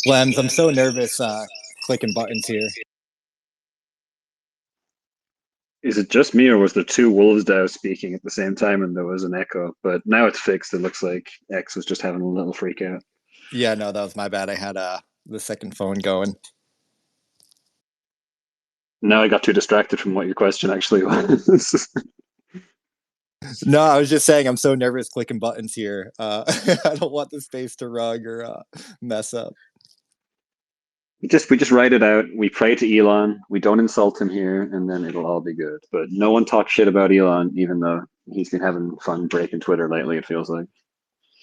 Lems, I'm so nervous clicking buttons here. Is it just me, or was there two wolves DAO speaking at the same time and there was an echo? But now it's fixed. It looks like X was just having a little freak out. Yeah, no, that was my bad. I had the second phone going. Now I got too distracted from what your question actually was. No, I was just saying I'm so nervous clicking buttons here. I don't want the space to rug or mess up. we just write it out. We pray to Elon. We don't insult him here, and then it'll all be good. But no one talks shit about Elon, even though he's been having fun breaking Twitter lately, it feels like.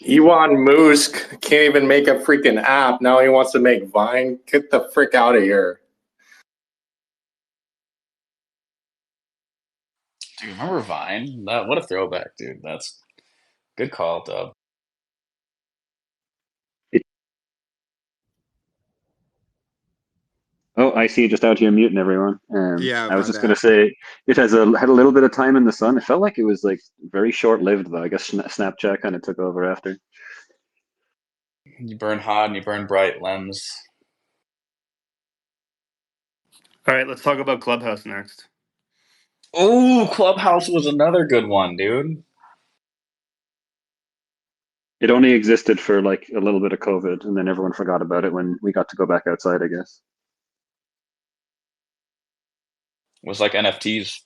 Elon Musk can't even make a freaking app. Now he wants to make Vine. Get the frick out of here. Dude, remember Vine? What a throwback, dude. That's good call, Dub. Oh, I see you just out here muting everyone. Yeah, I was just going to say it had a little bit of time in the sun. It felt like it was like very short-lived, though. I guess Snapchat kind of took over after. You burn hot and you burn bright, Lems. All right, let's talk about Clubhouse next. Oh, Clubhouse was another good one, dude. It only existed for like a little bit of COVID, and then everyone forgot about it when we got to go back outside, I guess. It was like NFTs.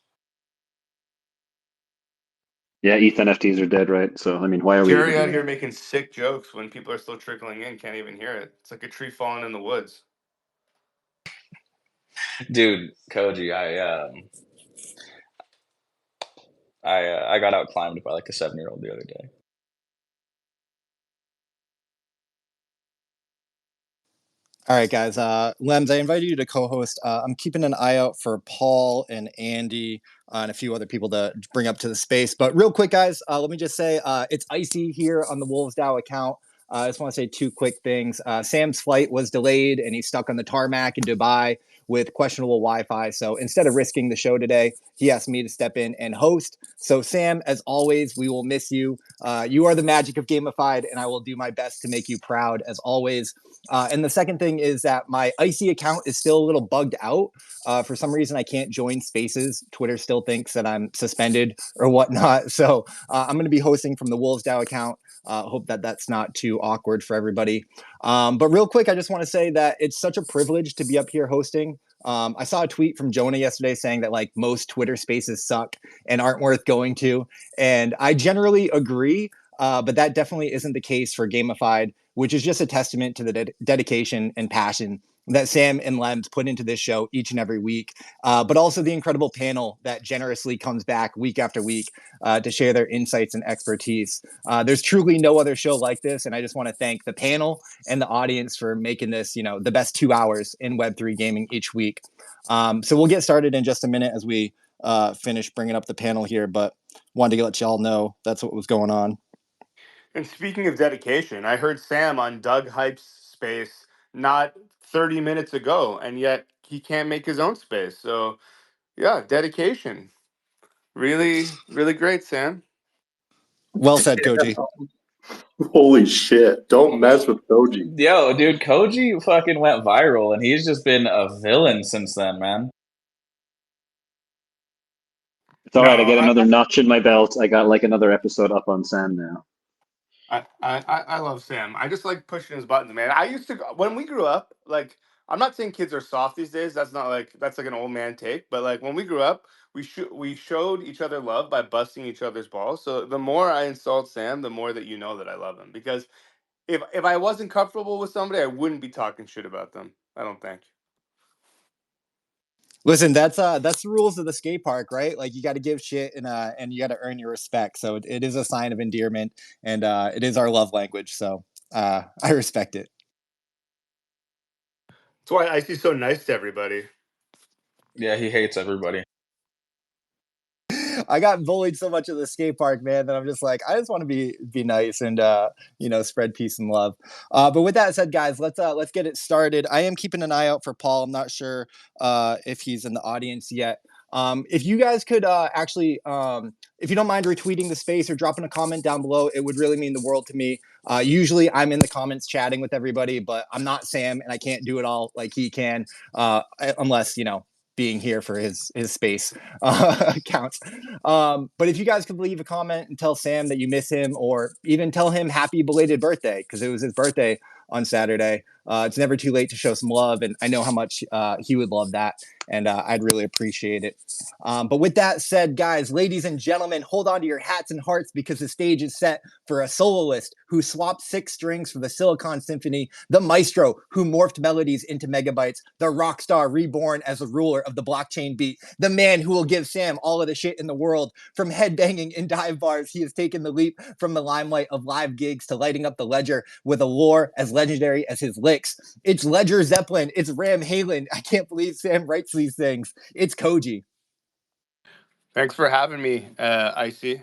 Yeah, ETH NFTs are dead, right? So, I mean, why are we Jerry even out doing here it? making sick jokes when people are still trickling in, can't even hear it. It's like a tree falling in the woods. Dude, Koji, I got out climbed by like a 7-year-old the other day. All right, guys. Lems, I invited you to co-host. I'm keeping an eye out for Paul and Andy and a few other people to bring up to the space. But real quick, guys, let me just say it's icy here on the Wolves DAO account. I just want to say two quick things. Sam's flight was delayed and he's stuck on the tarmac in Dubai with questionable Wi-Fi. So instead of risking the show today, he asked me to step in and host. So Sam, as always, we will miss you. You are the magic of Gamified, and I will do my best to make you proud as always. And the second thing is that my icy account is still a little bugged out. For some reason, I can't join spaces. Twitter still thinks that I'm suspended or whatnot. So I'm going to be hosting from the Wolves DAO account. Hope that that's not too awkward for everybody. But real quick, I just want to say that it's such a privilege to be up here hosting. I saw a tweet from Jonah yesterday saying that like most Twitter spaces suck and aren't worth going to. And I generally agree. But that definitely isn't the case for Gamified, which is just a testament to the dedication and passion that Sam and Lems put into this show each and every week, but also the incredible panel that generously comes back week after week to share their insights and expertise. There's truly no other show like this, and I just want to thank the panel and the audience for making this, the best 2 hours in Web3 gaming each week. So we'll get started in just a minute as we finish bringing up the panel here, but wanted to let y'all know that's what was going on. And speaking of dedication, I heard Sam on Doug Hype's space not 30 minutes ago, and yet he can't make his own space. So, yeah, dedication. Really, really great, Sam. Well said, Koji. Holy shit. Don't mess with Koji. Yo, dude, Koji fucking went viral, and he's just been a villain since then, man. It's all right. I get another notch in my belt. I got like another episode up on Sam now. I love Sam. I just like pushing his buttons, man. I used to when we grew up, like I'm not saying kids are soft these days. That's like an old man take. But like when we grew up, we showed each other love by busting each other's balls. So the more I insult Sam, the more that you know that I love him. Because if I wasn't comfortable with somebody, I wouldn't be talking shit about them. I don't think. Listen, that's the rules of the skate park, right? Like you got to give shit and you got to earn your respect. So it is a sign of endearment, and it is our love language. So I respect it. That's why Icy's so nice to everybody. Yeah, he hates everybody. I got bullied so much at the skate park, man, that I'm just like, I just want to be nice and spread peace and love. But with that said, guys, let's get it started. I am keeping an eye out for Paul. I'm not sure if he's in the audience yet. If you guys could actually, if you don't mind retweeting the space or dropping a comment down below, it would really mean the world to me. Usually I'm in the comments chatting with everybody, but I'm not Sam and I can't do it all like he can, unless, being here for his space counts. But if you guys could leave a comment and tell Sam that you miss him, or even tell him happy belated birthday, because it was his birthday on Saturday. It's never too late to show some love, and I know how much he would love that, and I'd really appreciate it. But with that said, guys, ladies and gentlemen, hold on to your hats and hearts, because the stage is set for a soloist who swapped 6 strings for the Silicon Symphony, the maestro who morphed melodies into megabytes, the rock star reborn as the ruler of the blockchain beat, the man who will give Sam all of the shit in the world. From headbanging in dive bars, he has taken the leap from the limelight of live gigs to lighting up the ledger with a lore as legendary as his licks. It's Ledger Zeppelin. It's Ram Halen. I can't believe Sam writes these things. It's Koji. Thanks for having me, Icy.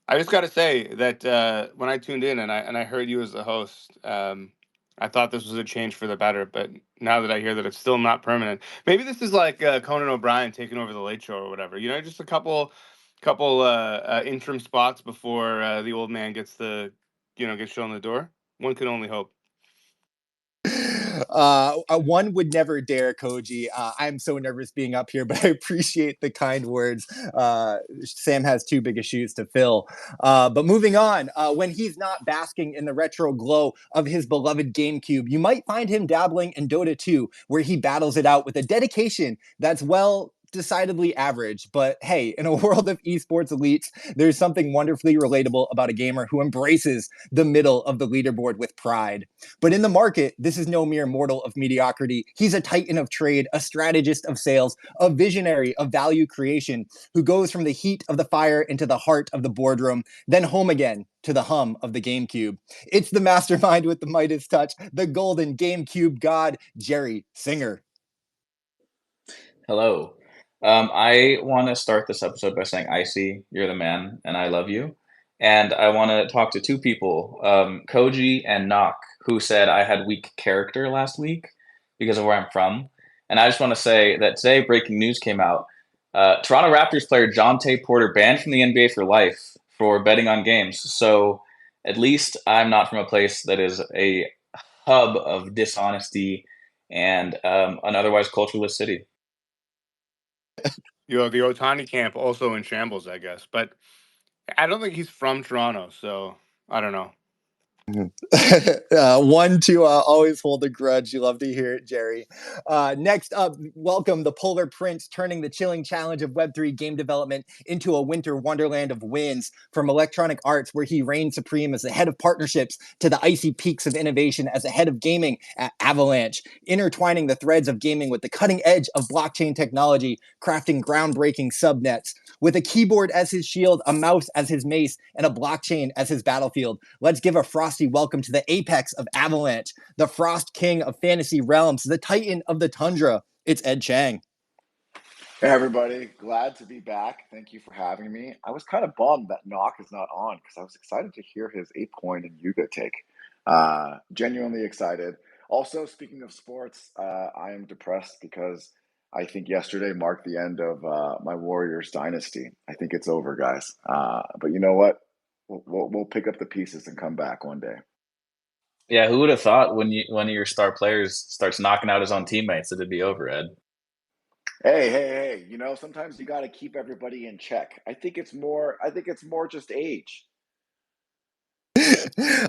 I just got to say that when I tuned in and I heard you as the host, I thought this was a change for the better. But now that I hear that it's still not permanent, maybe this is like Conan O'Brien taking over the Late Show or whatever. Just a couple interim spots before the old man gets shown the door. One can only hope. One would never dare, Koji. I'm so nervous being up here, but I appreciate the kind words. Sam has too big of shoes to fill. But moving on, when he's not basking in the retro glow of his beloved GameCube, you might find him dabbling in Dota 2, where he battles it out with a dedication that's, well, decidedly average. But hey, in a world of esports elites, there's something wonderfully relatable about a gamer who embraces the middle of the leaderboard with pride. But in the market, this is no mere mortal of mediocrity. He's a titan of trade, a strategist of sales, a visionary of value creation, who goes from the heat of the fire into the heart of the boardroom, then home again to the hum of the GameCube. It's the mastermind with the Midas touch, the golden GameCube god, Jerry Singer. Hello. I want to start this episode by saying, Icy, you're the man, and I love you. And I want to talk to 2 people, Koji and Knock, who said I had weak character last week because of where I'm from. And I just want to say that today, breaking news came out. Toronto Raptors player John Tay Porter banned from the NBA for life for betting on games. So at least I'm not from a place that is a hub of dishonesty and an otherwise cultureless city. The Otani camp also in shambles, I guess. But I don't think he's from Toronto, so I don't know. One to always hold a grudge. You love to hear it, Jerry. Next up, welcome the Polar Prince, turning the chilling challenge of Web3 game development into a winter wonderland of wins. From Electronic Arts, where he reigns supreme as the head of partnerships, to the icy peaks of innovation as the head of gaming at Avalanche, intertwining the threads of gaming with the cutting edge of blockchain technology, crafting groundbreaking subnets. With a keyboard as his shield, a mouse as his mace, and a blockchain as his battlefield, let's give a frosty welcome to the apex of Avalanche, the Frost King of Fantasy Realms, the Titan of the Tundra. It's Ed Chang. Hey everybody, glad to be back. Thank you for having me. I was kind of bummed that Knock is not on because I was excited to hear his ApeCoin and Yuga take. Genuinely excited. Also, speaking of sports, I am depressed because I think yesterday marked the end of my Warriors dynasty. I think it's over, guys. But you know what? We'll pick up the pieces and come back one day. Yeah, who would have thought when one of your star players starts knocking out his own teammates that it'd be over, Ed? Hey, sometimes you got to keep everybody in check. I think it's more just age.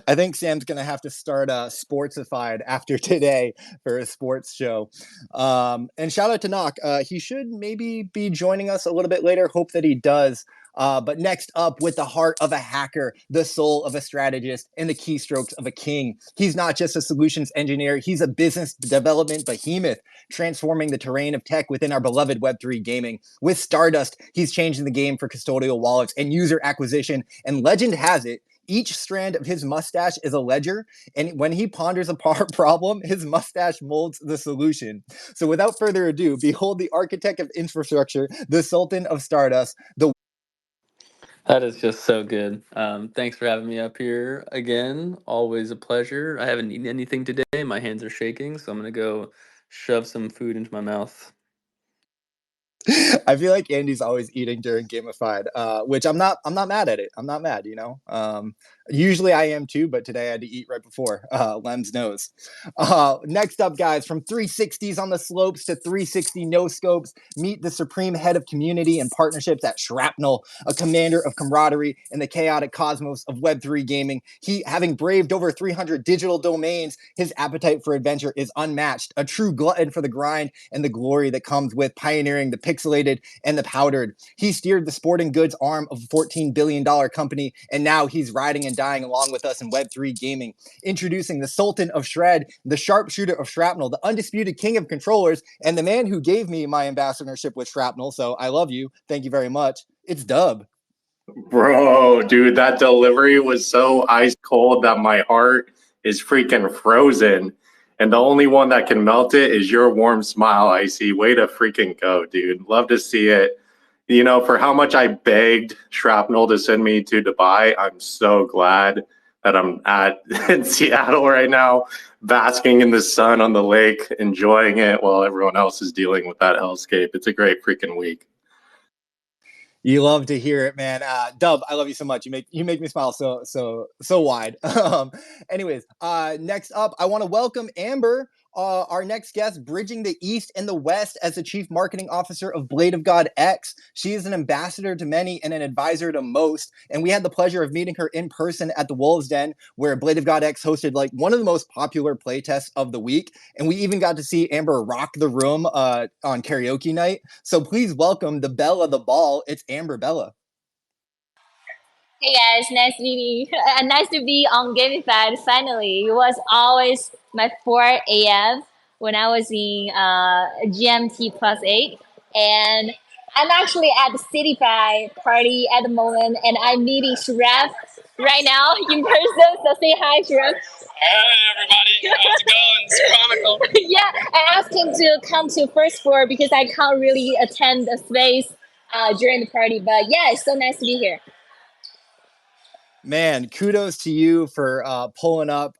I think Sam's going to have to start Sportsified after today for a sports show. And shout out to Knock. He should maybe be joining us a little bit later. Hope that he does. But next up, with the heart of a hacker, the soul of a strategist, and the keystrokes of a king. He's not just a solutions engineer. He's a business development behemoth, transforming the terrain of tech within our beloved Web3 gaming. With Stardust, he's changing the game for custodial wallets and user acquisition. And legend has it, each strand of his mustache is a ledger, and when he ponders a problem, his mustache molds the solution. So without further ado, behold the architect of infrastructure, the Sultan of Stardust, the That is just so good. Thanks for having me up here again. Always a pleasure. I haven't eaten anything today. My hands are shaking, so I'm gonna go shove some food into my mouth. I feel like Andy's always eating during gamified, which I'm not mad at it. I'm not mad, you know. Usually I am too, but today I had to eat right before. Lem's knows. Next up, guys, from 360s on the slopes to 360 no scopes, meet the supreme head of community and partnerships at Shrapnel, a commander of camaraderie in the chaotic cosmos of Web3 gaming. He, having braved over 300 digital domains, his appetite for adventure is unmatched. A true glutton for the grind and the glory that comes with pioneering the pixelated and the powdered. He steered the sporting goods arm of a $14 billion company, and now he's riding and dying along with us in Web3 gaming. Introducing the Sultan of Shred, the sharpshooter of Shrapnel, the undisputed king of controllers, and the man who gave me my ambassadorship with Shrapnel. So I love you. Thank you very much. It's Dub. Bro, dude, that delivery was so ice cold that my heart is freaking frozen. And the only one that can melt it is your warm smile, Icy. Way to freaking go, dude. Love to see it. You know, for how much I begged Shrapnel to send me to Dubai, I'm so glad that I'm in Seattle right now, basking in the sun on the lake, enjoying it while everyone else is dealing with that hellscape. It's a great freaking week. You love to hear it, man. Dub, I love you so much. You make me smile so wide. Anyways, next up, I want to welcome Amber, our next guest, bridging the East and the West as the Chief Marketing Officer of Blade of God X. She is an ambassador to many and an advisor to most. And we had the pleasure of meeting her in person at the Wolves Den, where Blade of God X hosted like one of the most popular playtests of the week. And we even got to see Amber rock the room on karaoke night. So please welcome the Belle of the Ball. It's Amber Bella. Hey guys, nice meeting you. Nice to be on Gamified finally. It was always my 4 a.m. when I was in GMT +8. And I'm actually at the CityFi party at the moment, and I'm meeting Shref right now in person. So say hi, Shref. Hi everybody, how's it going? It's Chronicle. Yeah, I asked him to come to first floor because I can't really attend the space during the party. But yeah, it's so nice to be here. Man, kudos to you for pulling up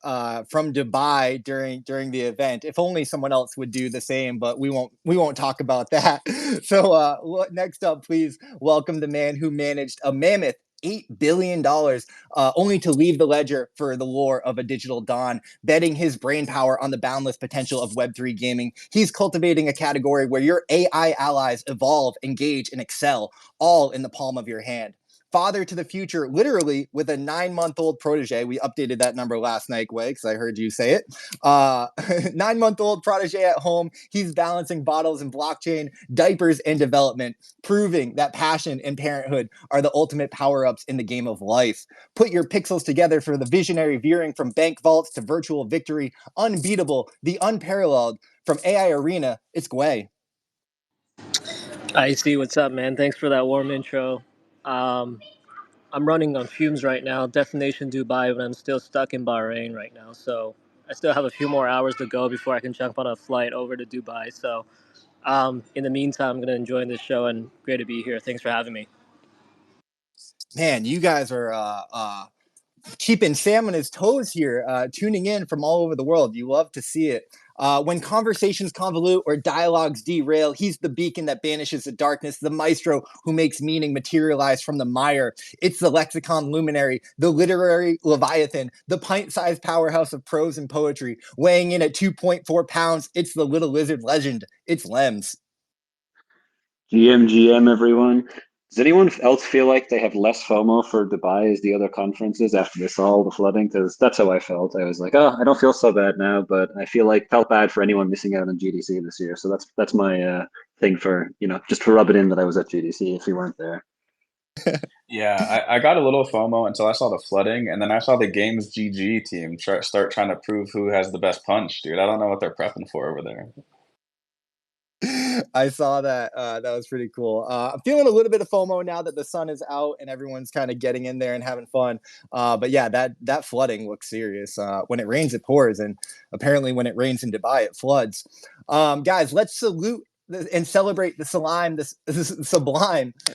from Dubai during the event. If only someone else would do the same, but we won't talk about that. So next up, please welcome the man who managed a mammoth $8 billion only to leave the ledger for the lore of a digital dawn, betting his brain power on the boundless potential of Web3 gaming. He's cultivating a category where your AI allies evolve, engage, and excel, all in the palm of your hand. Father to the future, literally with a 9-month-old protege. We updated that number last night, Gway, because I heard you say it. 9-month-old protege at home. He's balancing bottles and blockchain, diapers and development, proving that passion and parenthood are the ultimate power-ups in the game of life. Put your pixels together for the visionary veering from bank vaults to virtual victory. Unbeatable, the unparalleled. From AI Arena, it's Gway. I see. What's up, man? Thanks for that warm intro. I'm running on fumes right now, destination Dubai, but I'm still stuck in Bahrain right now. So I still have a few more hours to go before I can jump on a flight over to Dubai. So in the meantime, I'm going to enjoy this show and great to be here. Thanks for having me. Man, you guys are keeping Sam on his toes here, tuning in from all over the world. You love to see it. When conversations convolute or dialogues derail, he's the beacon that banishes the darkness, the maestro who makes meaning materialize from the mire. It's the lexicon luminary, the literary leviathan, the pint-sized powerhouse of prose and poetry. Weighing in at 2.4 pounds, it's the little lizard legend. It's Lems. GM, everyone. Does anyone else feel like they have less FOMO for Dubai as the other conferences after they saw all the flooding? Because that's how I felt. I was like, oh, I don't feel so bad now, but I felt bad for anyone missing out on GDC this year. So that's my thing for, just to rub it in that I was at GDC if you weren't there. Yeah, I got a little FOMO until I saw the flooding, and then I saw the Games GG team start trying to prove who has the best punch, dude. I don't know what they're prepping for over there. I saw that. That was pretty cool. I'm feeling a little bit of FOMO now that the sun is out and everyone's kind of getting in there and having fun. But yeah, that flooding looks serious. When it rains, it pours, and apparently when it rains in Dubai, it floods. Guys, let's salute and celebrate the sublime,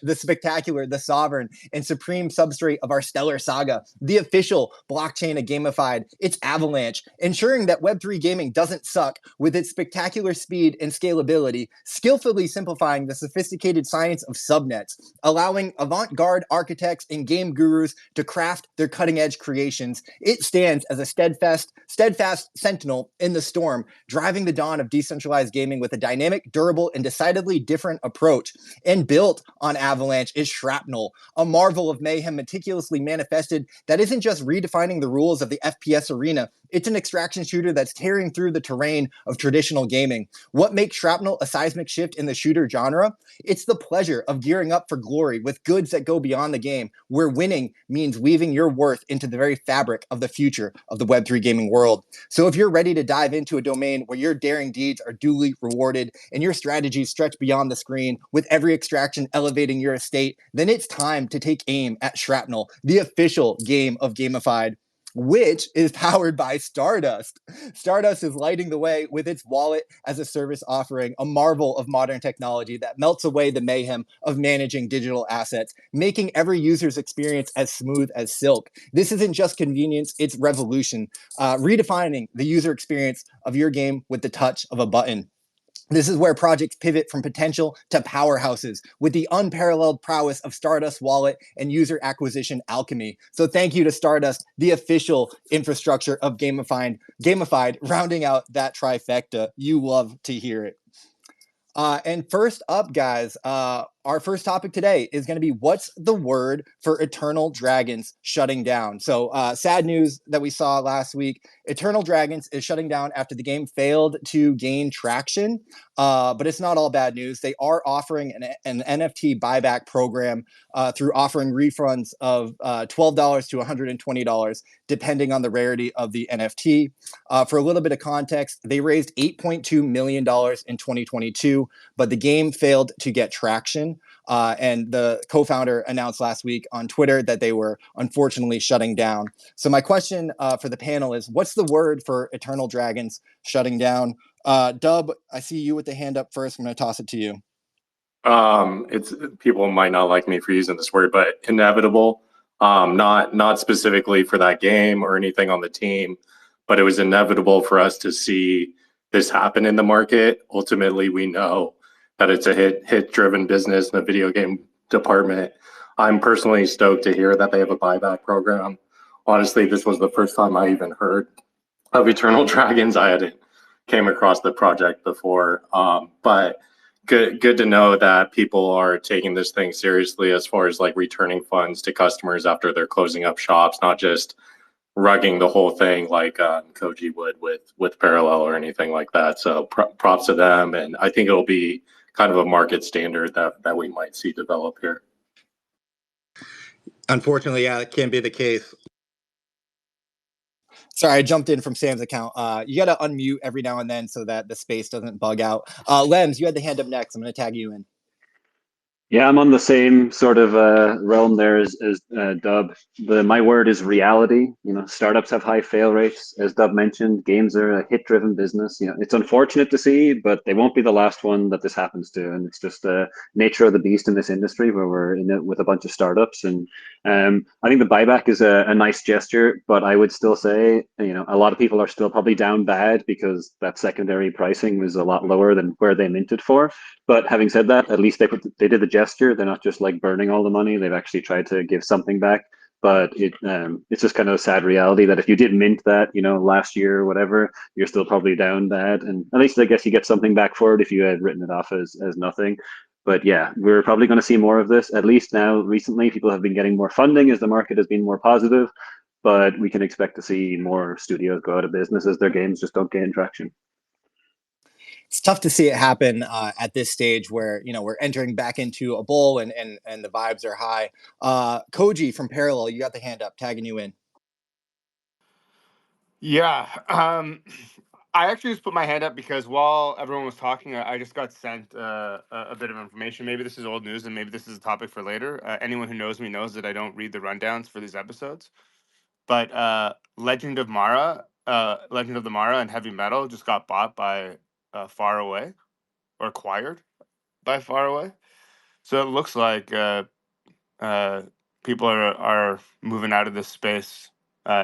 the spectacular, the sovereign, and supreme substrate of our stellar saga, the official blockchain of gamified. It's Avalanche, ensuring that Web3 gaming doesn't suck with its spectacular speed and scalability, skillfully simplifying the sophisticated science of subnets, allowing avant-garde architects and game gurus to craft their cutting-edge creations. It stands as a steadfast sentinel in the storm, driving the dawn of decentralized gaming with a dynamic, durable, and decidedly different approach. And built on Avalanche is Shrapnel, a marvel of mayhem meticulously manifested that isn't just redefining the rules of the FPS arena, it's an extraction shooter that's tearing through the terrain of traditional gaming. What makes Shrapnel a seismic shift in the shooter genre? It's the pleasure of gearing up for glory with goods that go beyond the game, where winning means weaving your worth into the very fabric of the future of the Web3 gaming world. So if you're ready to dive into a domain where your daring deeds are duly rewarded and your strategies stretch beyond the screen, with every extraction elevating your estate, then it's time to take aim at Shrapnel, the official game of gamified, which is powered by Stardust. Stardust is lighting the way with its wallet as a service offering, a marvel of modern technology that melts away the mayhem of managing digital assets, making every user's experience as smooth as silk. This isn't just convenience, it's revolution, redefining the user experience of your game with the touch of a button. This is where projects pivot from potential to powerhouses with the unparalleled prowess of Stardust Wallet and user acquisition alchemy. So thank you to Stardust, the official infrastructure of gamified, rounding out that trifecta. You love to hear it. And first up, guys, our first topic today is going to be what's the word for Eternal Dragons shutting down? So sad news that we saw last week. Eternal Dragons is shutting down after the game failed to gain traction, but it's not all bad news. They are offering an NFT buyback program through offering refunds of $12 to $120, depending on the rarity of the NFT. For a little bit of context, they raised $8.2 million in 2022, but the game failed to get traction. And the co-founder announced last week on Twitter that they were unfortunately shutting down. So my question for the panel is, what's the word for Eternal Dragons shutting down? Dub, I see you with the hand up first. I'm going to toss it to you. It's people might not like me for using this word, but inevitable. Not specifically for that game or anything on the team, but it was inevitable for us to see this happen in the market. Ultimately, we know that it's a hit-driven business in the video game department. I'm personally stoked to hear that they have a buyback program. Honestly, this was the first time I even heard of Eternal Dragons. I hadn't came across the project before, but good to know that people are taking this thing seriously as far as like returning funds to customers after they're closing up shops, not just rugging the whole thing like Koji would with Parallel or anything like that. So props to them, and I think it'll be kind of a market standard that we might see develop here. Unfortunately, yeah, it can be the case. Sorry, I jumped in from Sam's account. You got to unmute every now and then so that the space doesn't bug out. Lems, you had the hand up next. I'm going to tag you in. Yeah, I'm on the same sort of realm there as Dub. My word is reality. You know, startups have high fail rates. As Dub mentioned, games are a hit-driven business. You know, it's unfortunate to see, but they won't be the last one that this happens to. And it's just the nature of the beast in this industry where we're in it with a bunch of startups. And I think the buyback is a nice gesture, but I would still say, you know, a lot of people are still probably down bad because that secondary pricing was a lot lower than where they minted for. But having said that, at least they did the gesture. They're not just like burning all the money. They've actually tried to give something back. But it's just kind of a sad reality that if you did mint that, you know, last year or whatever, you're still probably down bad. And at least I guess you get something back for it if you had written it off as nothing. But yeah, we're probably going to see more of this. At least now, recently, people have been getting more funding as the market has been more positive. But we can expect to see more studios go out of business as their games just don't gain traction. It's tough to see it happen at this stage where, you know, we're entering back into a bull and the vibes are high. Koji from Parallel, you got the hand up, tagging you in. Yeah. I actually just put my hand up because while everyone was talking, I just got sent a bit of information. Maybe this is old news and maybe this is a topic for later. Anyone who knows me knows that I don't read the rundowns for these episodes. But Legend of the Mara and Heavy Metal just got bought by Far Away or acquired. by far away. So it looks like people are moving out of this space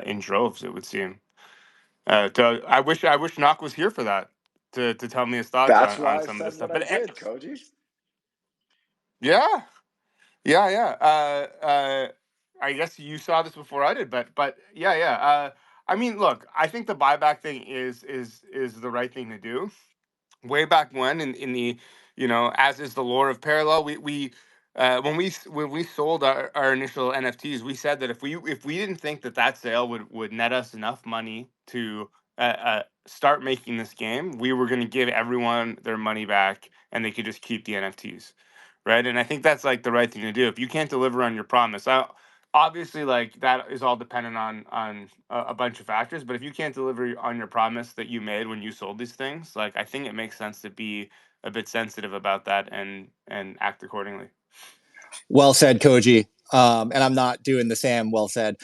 in droves. It would seem. I wish Knock was here for that to tell me his thoughts That's on why I some of this said what stuff. I But did, Koji. yeah, yeah. I guess you saw this before I did, but yeah. I mean, look, I think the buyback thing is the right thing to do. Way back when in the, as is the lore of parallel, we when we sold our initial NFTs, we said that if we didn't think that sale would net us enough money to start making this game, we were going to give everyone their money back and they could just keep the NFTs, right? And I think that's like the right thing to do. If you can't deliver on your promise, obviously, like, that is all dependent on a bunch of factors, but if you can't deliver on your promise that you made when you sold these things, like, I think it makes sense to be a bit sensitive about that and act accordingly. Well said, Koji. And I'm not doing the Sam well said.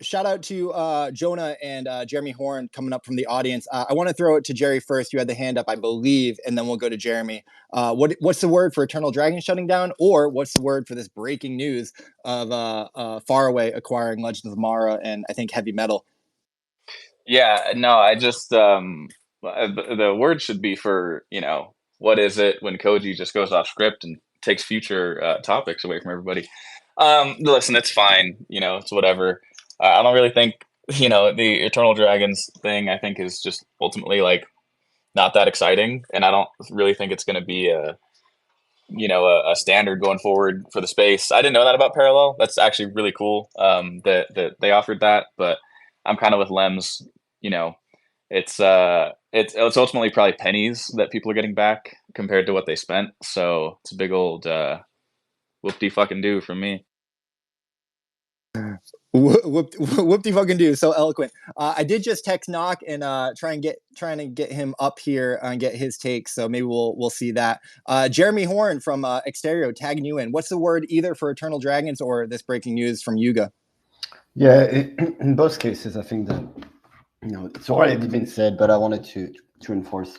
Shout out to Jonah and Jeremy Horn coming up from the audience. I want to throw it to Jerry first. You had the hand up, I believe, and then we'll go to Jeremy. What's the word for Eternal Dragon shutting down, or what's the word for this breaking news of Faraway acquiring Legends of Mara and I think Heavy Metal? Yeah, no, I just the word should be for, what is it when Koji just goes off script and takes future topics away from everybody. Listen, it's fine, it's whatever. I don't really think, the Eternal Dragons thing, I think, is just ultimately, like, not that exciting, and I don't really think it's going to be a standard going forward for the space. I didn't know that about Parallel. That's actually really cool that they offered that, but I'm kind of with Lems. It's ultimately probably pennies that people are getting back compared to what they spent. So it's a big old whoop-de fucking do from me. Whoop-de fucking do. So eloquent. I did just text Knock and trying to get him up here and get his take. So maybe we'll see that. Jeremy Horn from Exterio tagging you in. What's the word either for Eternal Dragons or this breaking news from Yuga? Yeah, in both cases, I think that it's already been said, but I wanted to reinforce.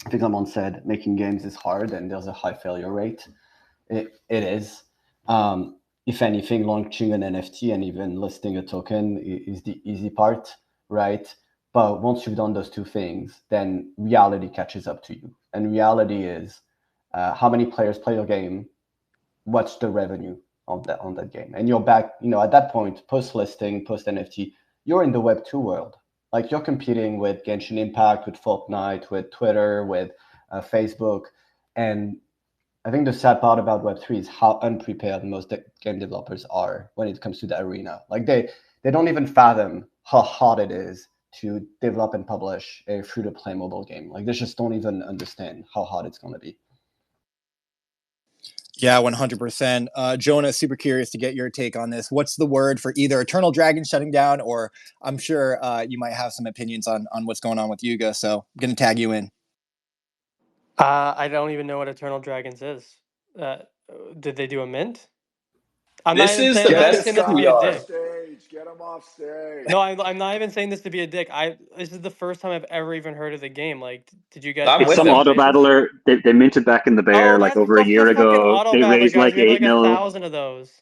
I think someone said making games is hard and there's a high failure rate. It is. If anything, launching an NFT and even listing a token is the easy part, right? But once you've done those two things, then reality catches up to you. And reality is how many players play your game, what's the revenue on that game. And you're back, at that point, post-listing, post-NFT, you're in the Web2 world. Like, you're competing with Genshin Impact, with Fortnite, with Twitter, with Facebook. And I think the sad part about Web3 is how unprepared most game developers are when it comes to the arena. Like, they don't even fathom how hard it is to develop and publish a free-to-play mobile game. Like, they just don't even understand how hard it's going to be. Yeah, 100%. Jonah, super curious to get your take on this. What's the word for either Eternal Dragon shutting down, or I'm sure you might have some opinions on what's going on with Yuga, so I'm going to tag you in. I don't even know what Eternal Dragons is. Did they do a mint? I'm not This even is saying. the I'm not even best saying this to Get be him a off PR. dick. stage. Get him off stage. No, I'm not even saying this to be a dick. This is the first time I've ever even heard of the game. Like, did you guys I'm get It's with some him. auto notifications? battler. They minted back in the bear Oh, like that's over a year the fucking ago. auto They battler, raised guys. like We have like 8 mil. 1,000 of those.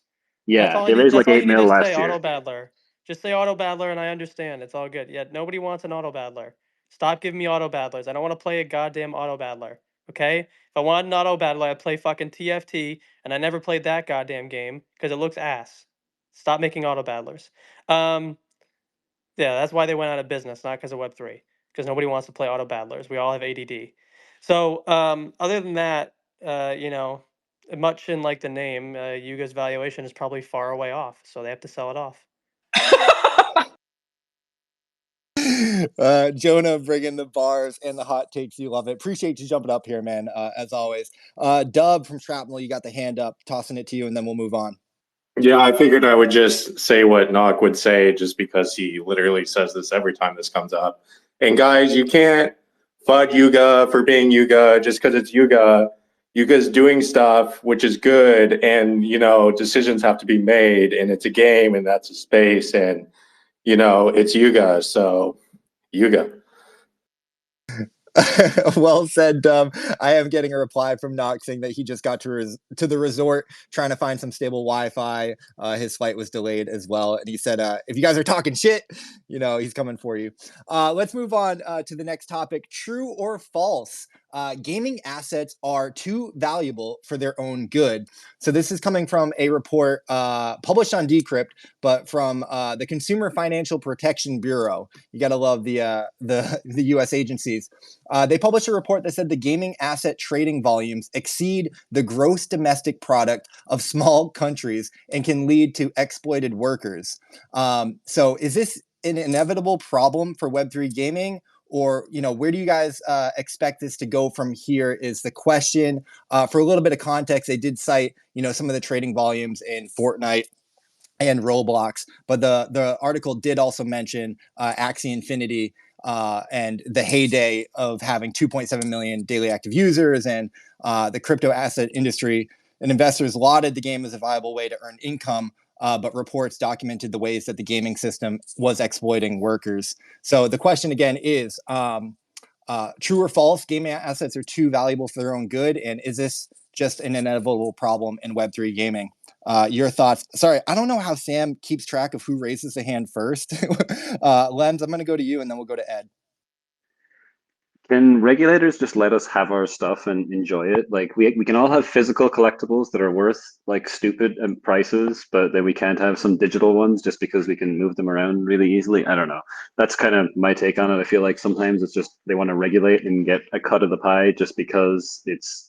Yeah, they raised That's like all 8 you need mil to say. last year. Auto battler. Just say auto battler, and I understand. It's all good. Yeah, nobody wants an auto battler. Stop giving me auto battlers. I don't want to play a goddamn auto battler. Okay? If I wanted an auto battler, I'd play fucking TFT, and I never played that goddamn game because it looks ass. Stop making auto battlers. Yeah, that's why they went out of business, not because of Web3. Because nobody wants to play auto battlers. We all have ADD. So, other than that, much in like the name, Yuga's valuation is probably far away off, so they have to sell it off. Jonah bringing the bars and the hot takes. You love it. Appreciate you jumping up here, man, as always. Dub from Shrapnel, you got the hand up. Tossing it to you, and then we'll move on. Yeah, I figured I would just say what Knock would say just because he literally says this every time this comes up. And guys, you can't FUD Yuga for being Yuga just because it's Yuga. Yuga's doing stuff which is good, and decisions have to be made, and it's a game, and that's a space, and it's Yuga, so Yuga. Well said, Dub. I am getting a reply from Knox saying that he just got to the resort trying to find some stable Wi-Fi. His flight was delayed as well, and he said, "If you guys are talking shit, he's coming for you." Let's move on to the next topic: true or false? Gaming assets are too valuable for their own good. So this is coming from a report published on Decrypt, but from the Consumer Financial Protection Bureau. You got to love the U.S. agencies. They published a report that said the gaming asset trading volumes exceed the gross domestic product of small countries and can lead to exploited workers. So is this an inevitable problem for Web3 gaming? Or, where do you guys expect this to go from here is the question. For a little bit of context, they did cite, some of the trading volumes in Fortnite and Roblox, but the article did also mention Axie Infinity and the heyday of having 2.7 million daily active users, and the crypto asset industry and investors lauded the game as a viable way to earn income. But reports documented the ways that the gaming system was exploiting workers. So the question again is, true or false? Gaming assets are too valuable for their own good, and is this just an inevitable problem in Web3 gaming? Your thoughts? Sorry, I don't know how Sam keeps track of who raises the hand first. Lems, I'm going to go to you, and then we'll go to Ed. Can regulators just let us have our stuff and enjoy it? Like we can all have physical collectibles that are worth like stupid prices, but then we can't have some digital ones just because we can move them around really easily. I don't know. That's kind of my take on it. I feel like sometimes it's just they want to regulate and get a cut of the pie just because it's,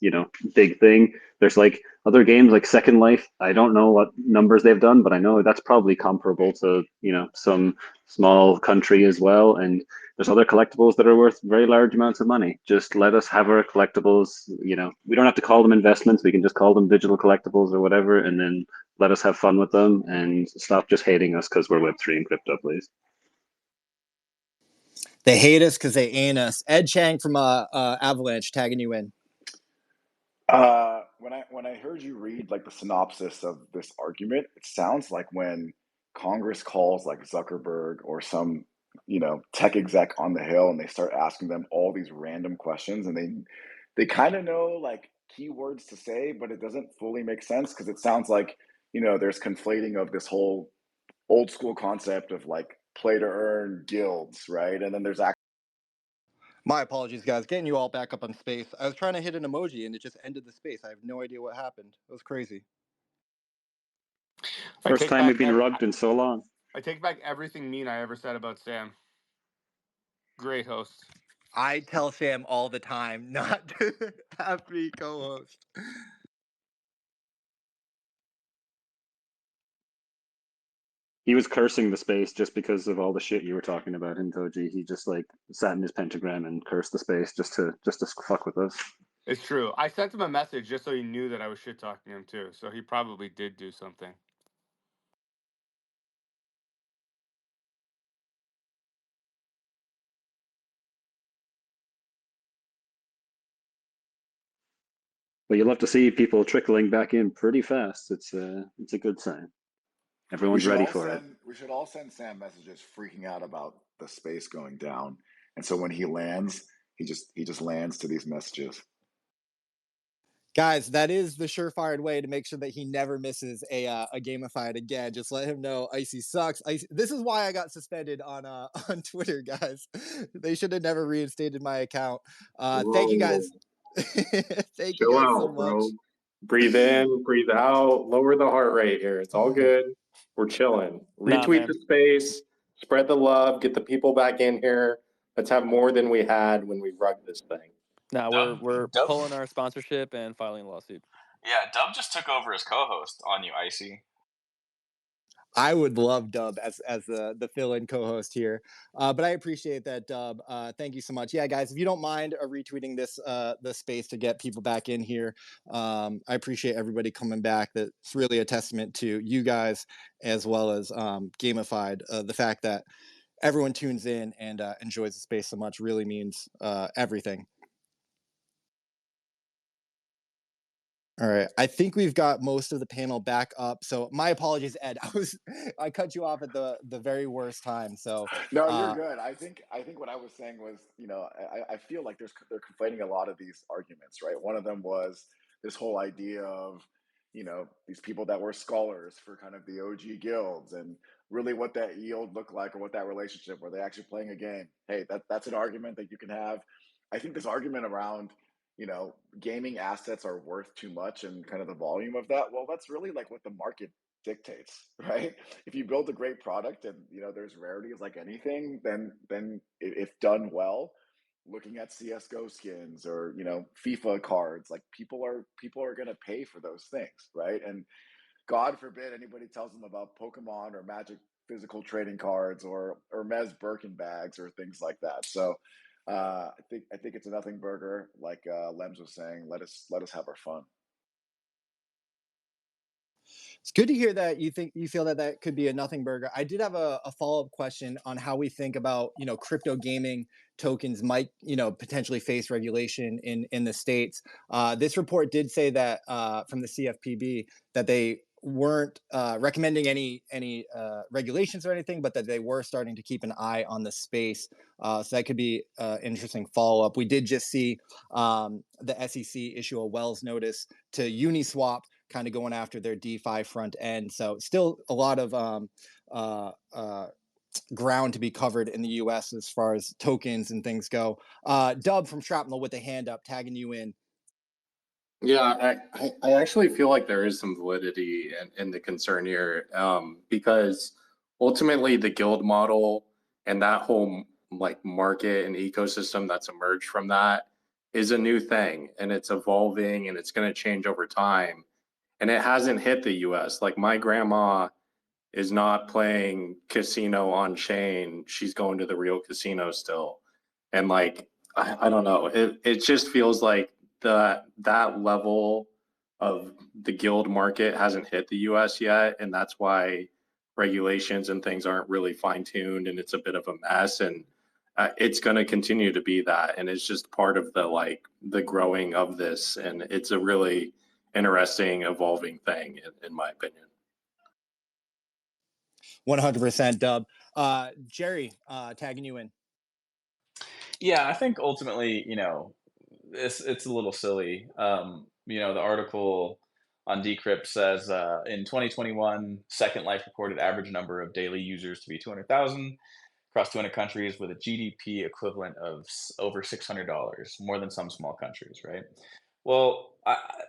big thing. There's like other games like Second Life. I don't know what numbers they've done, but I know that's probably comparable to, some small country as well. And there's other collectibles that are worth very large amounts of money. Just let us have our collectibles. We don't have to call them investments. We can just call them digital collectibles or whatever, and then let us have fun with them and stop just hating us because we're Web3 and crypto, please. They hate us because they ain't us. Ed Chang from Avalanche tagging you in. When I heard you read like the synopsis of this argument, it sounds like when Congress calls like Zuckerberg or some tech exec on the Hill and they start asking them all these random questions, and they kind of know like keywords to say, but it doesn't fully make sense because it sounds like there's conflating of this whole old school concept of like play to earn guilds, right? And then there's My apologies, guys. Getting you all back up on space. I was trying to hit an emoji and it just ended the space. I have no idea what happened. It was crazy. First time we've been rugged in so long. I take back everything mean I ever said about Sam. Great host. I tell Sam all the time not to have me co-host. He was cursing the space just because of all the shit you were talking about in Toji. He just like sat in his pentagram and cursed the space just to fuck with us. It's true. I sent him a message just so he knew that I was shit talking him too. So he probably did do something. But you love to see people trickling back in pretty fast. It's a good sign. Everyone's ready for it. We should all send Sam messages freaking out about the space going down, and so when he lands, he just lands to these messages. Guys, that is the surefire way to make sure that he never misses a gamified again. Just let him know Icy sucks. This is why I got suspended on on Twitter, guys. They should have never reinstated my account. Thank you guys. Thank you guys so much. Bro. Breathe in, breathe out, lower the heart rate here. It's all good. We're chilling. Retweet the space, spread the love, get the people back in here. Let's have more than we had when we rugged this thing. Now we're pulling our sponsorship and filing a lawsuit. Yeah, Dub just took over as co-host on you, Icy. I would love Dub as the fill-in co-host here, but I appreciate that, Dub. Thank you so much. Yeah, guys, if you don't mind retweeting this the space to get people back in here, I appreciate everybody coming back. That's really a testament to you guys as well as Gamified. The fact that everyone tunes in and enjoys the space so much really means everything. All right. I think we've got most of the panel back up. So my apologies, Ed. I cut you off at the very worst time. So No, you're good. I think what I was saying was, I feel like they're conflating a lot of these arguments, right? One of them was this whole idea of, these people that were scholars for kind of the OG guilds, and really what that yield looked like, or what that relationship, were they actually playing a game? Hey, that's an argument that you can have. I think this argument around, gaming assets are worth too much and kind of the volume of that, well, that's really like what the market dictates, right? If you build a great product and there's rarities like anything, then if done well, looking at CS:GO skins or FIFA cards, like people are going to pay for those things, right? And God forbid anybody tells them about Pokemon or Magic physical trading cards or Hermes Birkin bags or things like that. So I think it's a nothing burger, like Lems was saying. Let us have our fun. it's good to hear that you feel that could be a nothing burger. I did have a follow-up question on how we think about, crypto gaming tokens might, potentially face regulation in the States. This report did say that from the CFPB that they weren't recommending any regulations or anything, but that they were starting to keep an eye on the space. So that could be an interesting follow-up. We did just see the SEC issue a Wells notice to Uniswap, kind of going after their DeFi front end. So still a lot of ground to be covered in the US as far as tokens and things go. Dub from Shrapnel with a hand up, tagging you in. Yeah, I actually feel like there is some validity in the concern here, because ultimately the guild model and that whole like market and ecosystem that's emerged from that is a new thing, and it's evolving and it's going to change over time. And it hasn't hit the US. Like my grandma is not playing casino on chain. She's going to the real casino still. And like, I don't know. It just feels like that level of the guild market hasn't hit the US yet. And that's why regulations and things aren't really fine tuned, and it's a bit of a mess. And it's going to continue to be that. And it's just part of the growing of this. And it's a really interesting, evolving thing, in my opinion. 100% Dub. Jerry, tagging you in. Yeah, I think ultimately, it's a little silly. The article on Decrypt says in 2021, Second Life reported average number of daily users to be 200,000 across 200 countries with a GDP equivalent of over $600, more than some small countries, right? Well,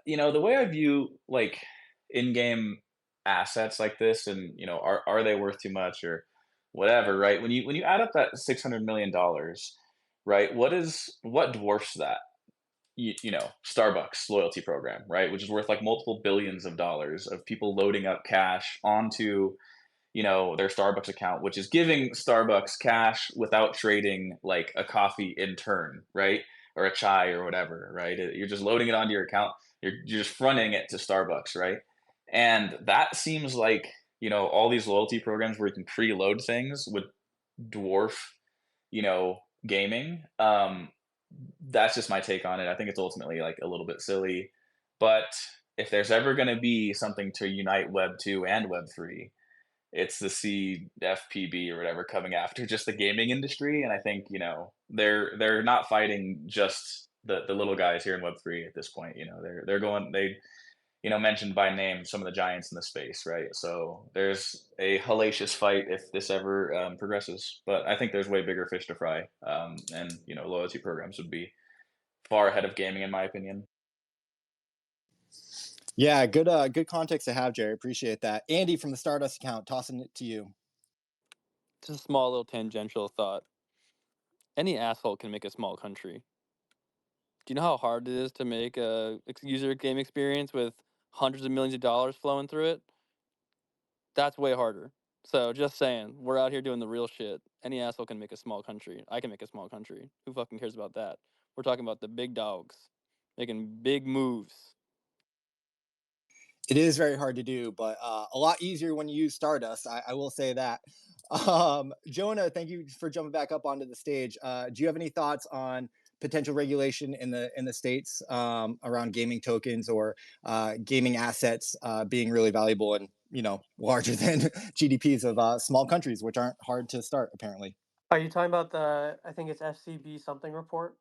the way I view like in-game assets like this, and are they worth too much or whatever, right? When you add up that $600 million, right? What dwarfs that? Starbucks loyalty program, right? Which is worth like multiple billions of dollars of people loading up cash onto their Starbucks account, which is giving Starbucks cash without trading like a coffee in turn, right? Or a chai or whatever, right? You're just loading it onto your account. You're just fronting it to Starbucks, right? And that seems like, all these loyalty programs where you can preload things would dwarf, gaming. That's just my take on it. I think it's ultimately like a little bit silly. But if there's ever going to be something to unite Web 2 and Web 3, it's the CFPB or whatever coming after just the gaming industry. And I think, they're not fighting just the little guys here in Web3 at this point. They're going, they mentioned by name some of the giants in the space, right? So there's a hellacious fight if this ever progresses. But I think there's way bigger fish to fry, and loyalty programs would be far ahead of gaming, in my opinion. Yeah, good context to have, Jerry. Appreciate that. Andy from the Stardust account, tossing it to you. Just a small little tangential thought. Any asshole can make a small country. Do you know how hard it is to make a user game experience with hundreds of millions of dollars flowing through it? That's way harder. So just saying, we're out here doing the real shit. Any asshole can make a small country. I can make a small country. Who fucking cares about that? We're talking about the big dogs making big moves. It is very hard to do, but a lot easier when you use Stardust. I will say that. Jonah, thank you for jumping back up onto the stage. Do you have any thoughts on potential regulation in the states around gaming tokens or gaming assets being really valuable and larger than GDPs of small countries, which aren't hard to start apparently. Are you talking about I think it's FCB something report?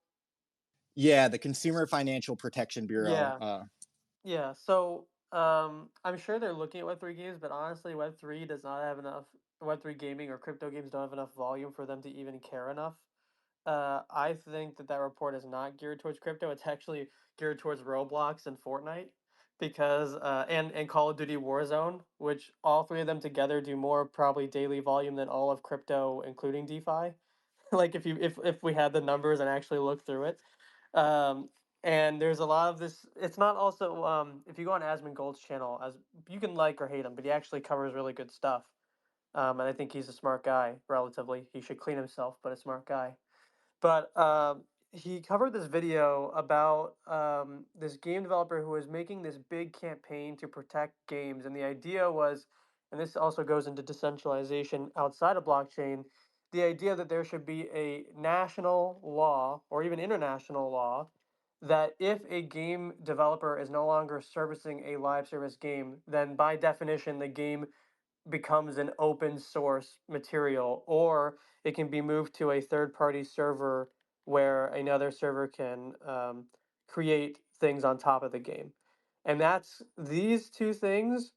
Yeah, the Consumer Financial Protection Bureau. Yeah. Yeah, so I'm sure they're looking at Web3 games, but honestly, Web3 does not have enough. Web3 gaming or crypto games don't have enough volume for them to even care enough. I think that report is not geared towards crypto. It's actually geared towards Roblox and Fortnite because and Call of Duty Warzone, which all three of them together do more probably daily volume than all of crypto, including DeFi. Like if we had the numbers and actually looked through it. Um, and there's a lot of this. It's not also if you go on Asmon Gold's channel, as you can like or hate him, but he actually covers really good stuff. And I think he's a smart guy. Relatively, he should clean himself, but a smart guy. But he covered this video about this game developer who was making this big campaign to protect games, and the idea was, and this also goes into decentralization outside of blockchain, the idea that there should be a national law or even international law that if a game developer is no longer servicing a live service game, then by definition the game becomes an open source material, or it can be moved to a third party server where another server can create things on top of the game. And these two things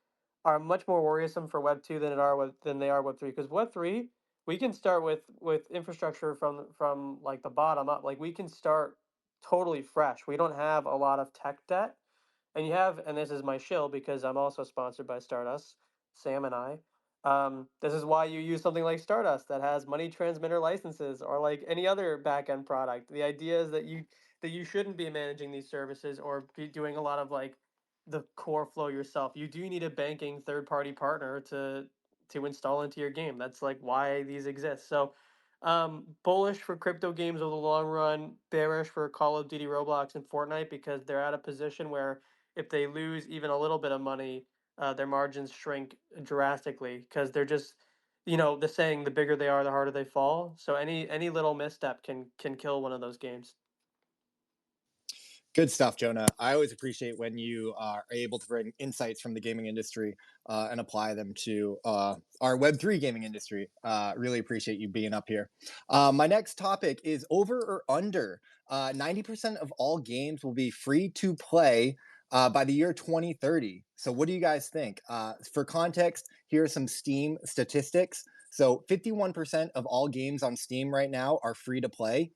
are much more worrisome for Web 2 than they are Web 3, because Web 3 we can start with infrastructure from like the bottom up. Like we can start totally fresh. We don't have a lot of tech debt. And this is my shill because I'm also sponsored by Stardust, Sam and I. This is why you use something like Stardust that has money transmitter licenses or like any other backend product. The idea is that you shouldn't be managing these services or be doing a lot of like the core flow yourself. You do need a banking third party partner to install into your game. That's like why these exist. So bullish for crypto games over the long run, bearish for Call of Duty, Roblox, and Fortnite because they're at a position where if they lose even a little bit of money, their margins shrink drastically because they're just, the saying, the bigger they are, the harder they fall. So any little misstep can kill one of those games. Good stuff, Jonah. I always appreciate when you are able to bring insights from the gaming industry and apply them to our Web3 gaming industry. Really appreciate you being up here. My next topic is over or under. 90% of all games will be free to play by the year 2030. So what do you guys think? For context, here are some Steam statistics. So 51% of all games on Steam right now are free to play.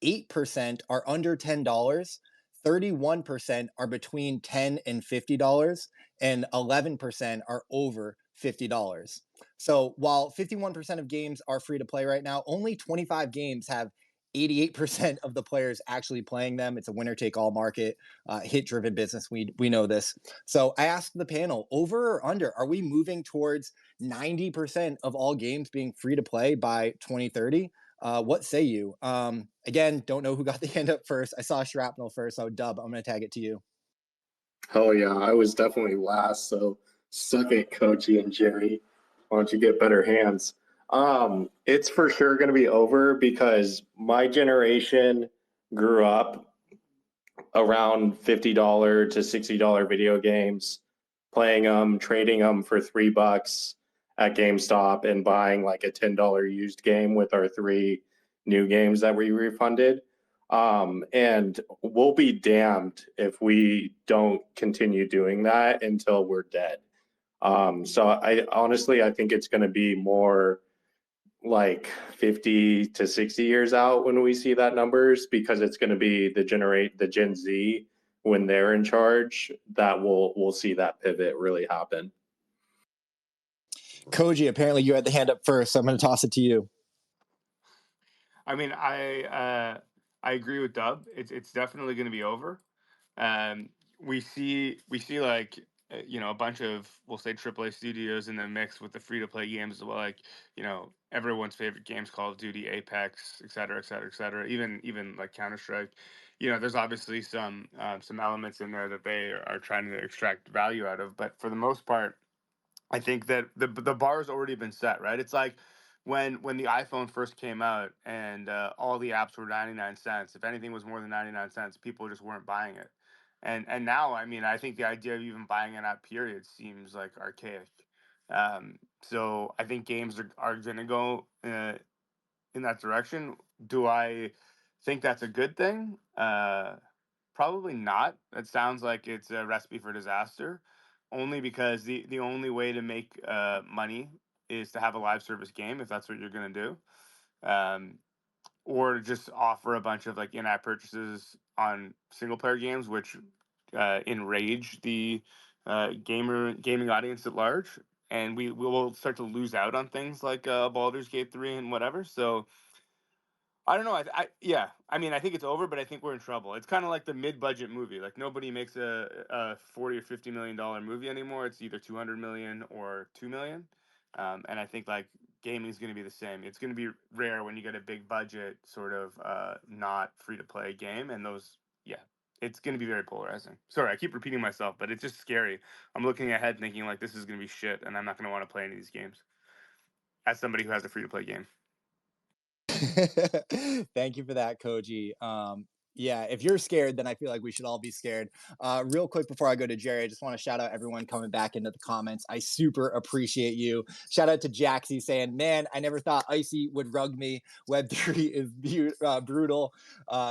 8% are under $10. 31% are between $10 and $50, and 11% are over $50. So while 51% of games are free to play right now, only 25 games have 88% of the players actually playing them. It's a winner take all market, hit driven business. We know this. So I asked the panel, over or under, are we moving towards 90% of all games being free to play by 2030? What say you? Again, don't know who got the hand up first. I saw Shrapnel first, so Dub, I'm going to tag it to you. Hell yeah, I was definitely last, so suck it, Koji and Jerry. Why don't you get better hands? It's for sure going to be over because my generation grew up around $50 to $60 video games, playing them, trading them for $3 at GameStop, and buying like a $10 used game with our 3 new games that we refunded. And we'll be damned if we don't continue doing that until we're dead. So I think it's going to be more like 50 to 60 years out when we see that numbers, because it's going to be the Gen Z when they're in charge that we'll see that pivot really happen. Koji, apparently you had the hand up first, so I'm going to toss it to you. I mean, I agree with Dub. It's definitely going to be over. We see like a bunch of, we'll say, AAA studios in the mix with the free to play games as well, like everyone's favorite games, Call of Duty, Apex, et cetera, et cetera, et cetera. Even like Counter-Strike. There's obviously some elements in there that they are trying to extract value out of, but for the most part, I think that the bar has already been set, right? It's like when the iPhone first came out and all the apps were 99 cents. If anything was more than 99 cents, people just weren't buying it. And now, I mean, I think the idea of even buying an app period seems like archaic. So I think games are going to go in that direction. Do I think that's a good thing? Probably not. It sounds like it's a recipe for disaster, only because the only way to make money is to have a live service game if that's what you're going to do, or to just offer a bunch of like in-app purchases on single player games, which enrage the gaming audience at large, and we will start to lose out on things like Baldur's Gate 3 and whatever. So I don't know. Yeah. I mean, I think it's over, but I think we're in trouble. It's kind of like the mid-budget movie. Like nobody makes a $40 or $50 million movie anymore. It's either 200 million or 2 million. And I think like gaming is going to be the same. It's going to be rare when you get a big budget sort of not free to play game, and those, yeah, it's going to be very polarizing. Sorry, I keep repeating myself, but it's just scary. I'm looking ahead thinking like this is going to be shit, and I'm not going to want to play any of these games as somebody who has a free to play game. Thank you for that, Koji. Yeah, if you're scared, then I feel like we should all be scared. Real quick before I go to Jerry, I just want to shout out everyone coming back into the comments. I super appreciate you. Shout out to Jaxie saying, man, I never thought Icy would rug me. Web3 is brutal.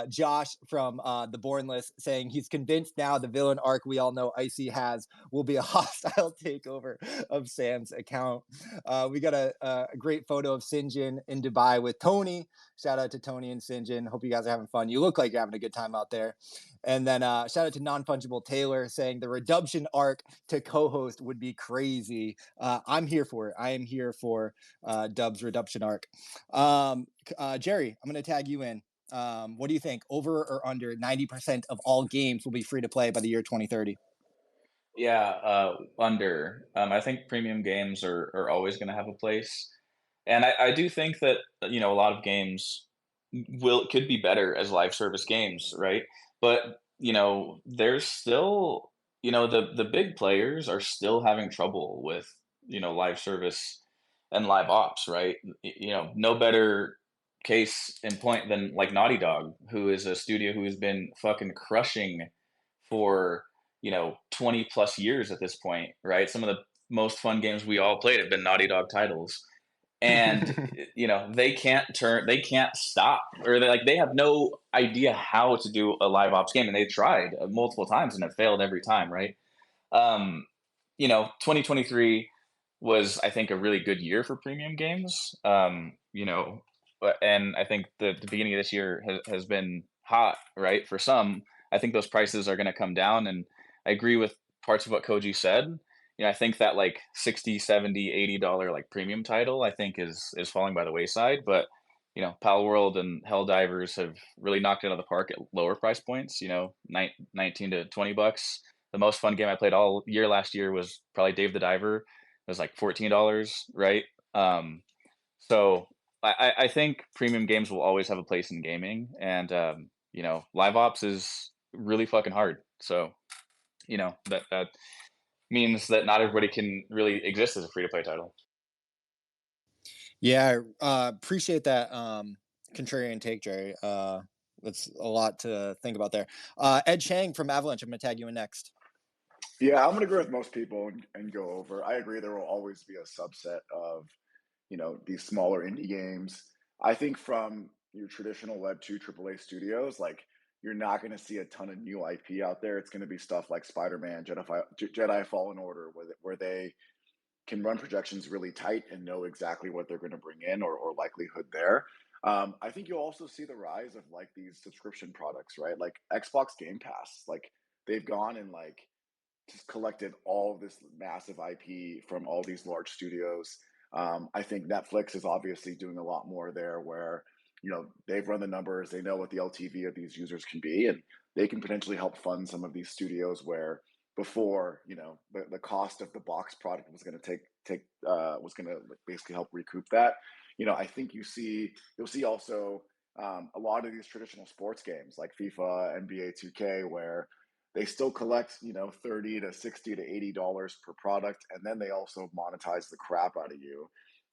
Josh from the Bornless saying he's convinced now the villain arc we all know Icy has will be a hostile takeover of Sam's account. We got a great photo of Sinjin in Dubai with Tony. Shout out to Tony and Sinjin. Hope you guys are having fun. You look like you're having a good time out there. And then shout out to Non-Fungible Taylor saying the redemption arc to co-host would be crazy. I'm here for it. I am here for Dub's redemption arc. Jerry, I'm going to tag you in. What do you think? Over or under 90% of all games will be free to play by the year 2030? Yeah, under. I think premium games are always going to have a place. And I do think that, a lot of games could be better as live service games, right? But, there's still, the big players are still having trouble with, live service and live ops, right? No better case in point than like Naughty Dog, who is a studio who has been fucking crushing for, 20 plus years at this point, right? Some of the most fun games we all played have been Naughty Dog titles. And they can't stop, or they have no idea how to do a live ops game, and they tried multiple times and it failed every time, right? 2023 was, I think, a really good year for premium games. And I think the beginning of this year has been hot, right? For some, I think those prices are going to come down, and I agree with parts of what Koji said. I think that like 60, 70, $80 like premium title, I think is falling by the wayside. But Pal World and Helldivers have really knocked it out of the park at lower price points. 19 to $20. The most fun game I played all year last year was probably Dave the Diver. It was like $14, right? So I think premium games will always have a place in gaming, and live ops is really fucking hard. So that means that not everybody can really exist as a free to play title. Yeah, appreciate that contrarian take, Jerry. That's a lot to think about there. Ed Chang from Avalanche, I'm going to tag you in next. Yeah, I'm going to agree with most people and go over. I agree there will always be a subset of, these smaller indie games. I think from your traditional Web 2 AAA studios, like you're not going to see a ton of new IP out there. It's going to be stuff like Spider-Man, Jedi Fallen Order, where they can run projections really tight and know exactly what they're going to bring in or likelihood there. I think you'll also see the rise of like these subscription products, right? Like Xbox Game Pass, like they've gone and like just collected all of this massive IP from all these large studios. I think Netflix is obviously doing a lot more there where, they've run the numbers, they know what the LTV of these users can be, and they can potentially help fund some of these studios where before, the cost of the box product was going to was going to basically help recoup that. I think you'll see also a lot of these traditional sports games like FIFA, NBA 2K, where they still collect, $30 to $60 to $80 per product, and then they also monetize the crap out of you.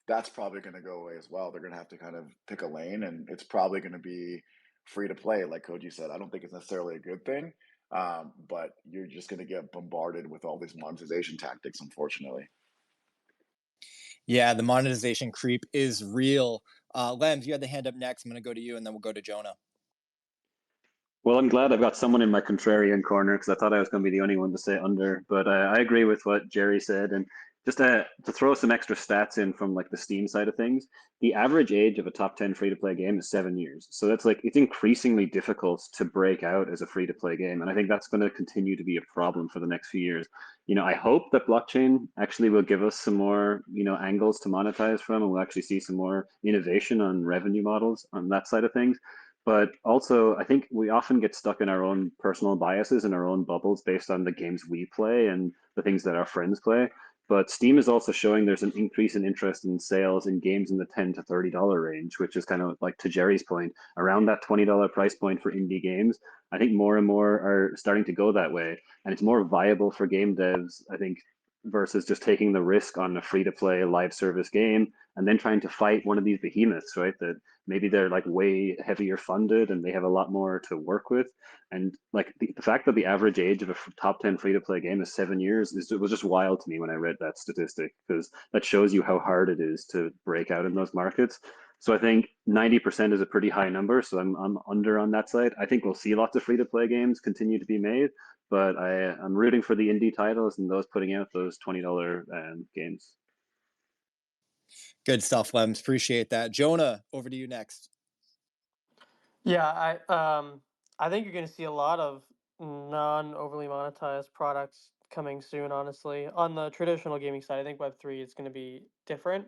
that's probably going to go away as well. They're going to have to kind of pick a lane, and it's probably going to be free to play. Like Koji said, I don't think it's necessarily a good thing, but you're just going to get bombarded with all these monetization tactics, unfortunately. Yeah, the monetization creep is real. Lems, you had the hand up next. I'm going to go to you, and then we'll go to Jonah. Well, I'm glad I've got someone in my contrarian corner because I thought I was going to be the only one to say under. But I agree with what Jerry said. And just to throw some extra stats in from like the Steam side of things, the average age of a top 10 free-to-play game is 7 years. So that's like, it's increasingly difficult to break out as a free-to-play game. And I think that's going to continue to be a problem for the next few years. I hope that blockchain actually will give us some more, angles to monetize from, and we'll actually see some more innovation on revenue models on that side of things. But also, I think we often get stuck in our own personal biases and our own bubbles based on the games we play and the things that our friends play. But Steam is also showing there's an increase in interest in sales in games in the $10 to $30 range, which is kind of like to Jerry's point, around that $20 price point for indie games. I think more and more are starting to go that way. And it's more viable for game devs, I think, versus just taking the risk on a free-to-play live service game and then trying to fight one of these behemoths, right? That maybe they're like way heavier funded and they have a lot more to work with. And like the fact that the average age of a top 10 free-to-play game is 7 years was just wild to me when I read that statistic, because that shows you how hard it is to break out in those markets. So I think 90% is a pretty high number. So I'm under on that side. I think we'll see lots of free-to-play games continue to be made, but I'm rooting for the indie titles and those putting out those $20 games. Good stuff, Lems. Appreciate that. Jonah, over to you next. Yeah, I think you're going to see a lot of non-overly monetized products coming soon, honestly. On the traditional gaming side, I think Web3 is going to be different.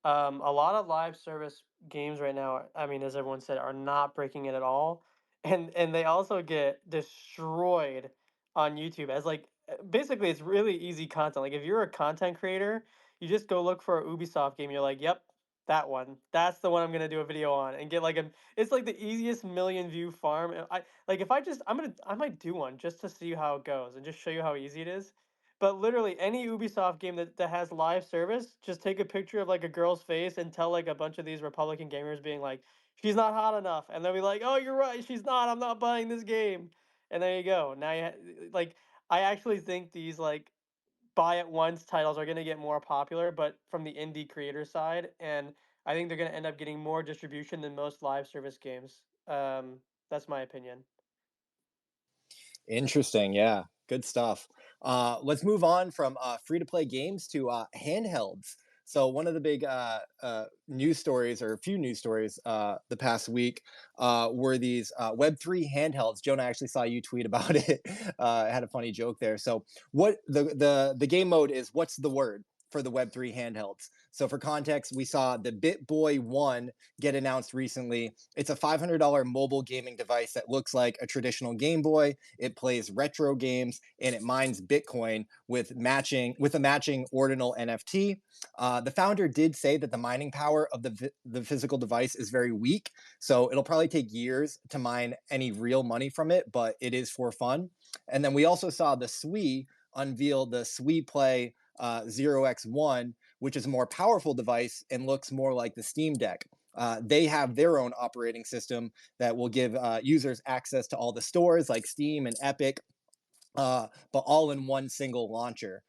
A lot of live service games right now, I mean, as everyone said, are not breaking it at all. And they also get destroyed on YouTube as like basically it's really easy content. Like if you're a content creator, you just go look for a Ubisoft game, you're like, yep, that one. That's the one I'm gonna do a video on and get like it's like the easiest million view farm. And I like if I just I might do one just to see how it goes and just show you how easy it is. But literally any Ubisoft game that has live service, just take a picture of like a girl's face and tell like a bunch of these Republican gamers being like, she's not hot enough. And they'll be like, oh, you're right, she's not. I'm not buying this game. And there you go. Now like I actually think these like buy it once titles are gonna get more popular, but from the indie creator side, and I think they're gonna end up getting more distribution than most live service games. That's my opinion. Interesting. Yeah. Good stuff. Let's move on from free to play games to handhelds. So, one of the big news stories, or a few news stories the past week, were these Web3 handhelds. Jonah, I actually saw you tweet about it. I had a funny joke there. So, what the game mode is, what's the word for the Web3 handhelds? So, for context, we saw the Bitboy One get announced recently. It's a $500 mobile gaming device that looks like a traditional Game Boy. It plays retro games and it mines Bitcoin with a matching ordinal NFT. The founder did say that the mining power of the physical device is very weak, so it'll probably take years to mine any real money from it, but it is for fun. And then we also saw the Sui unveil the SuiPlay 0x1, which is a more powerful device and looks more like the Steam Deck. They have their own operating system that will give users access to all the stores like Steam and Epic, but all in one single launcher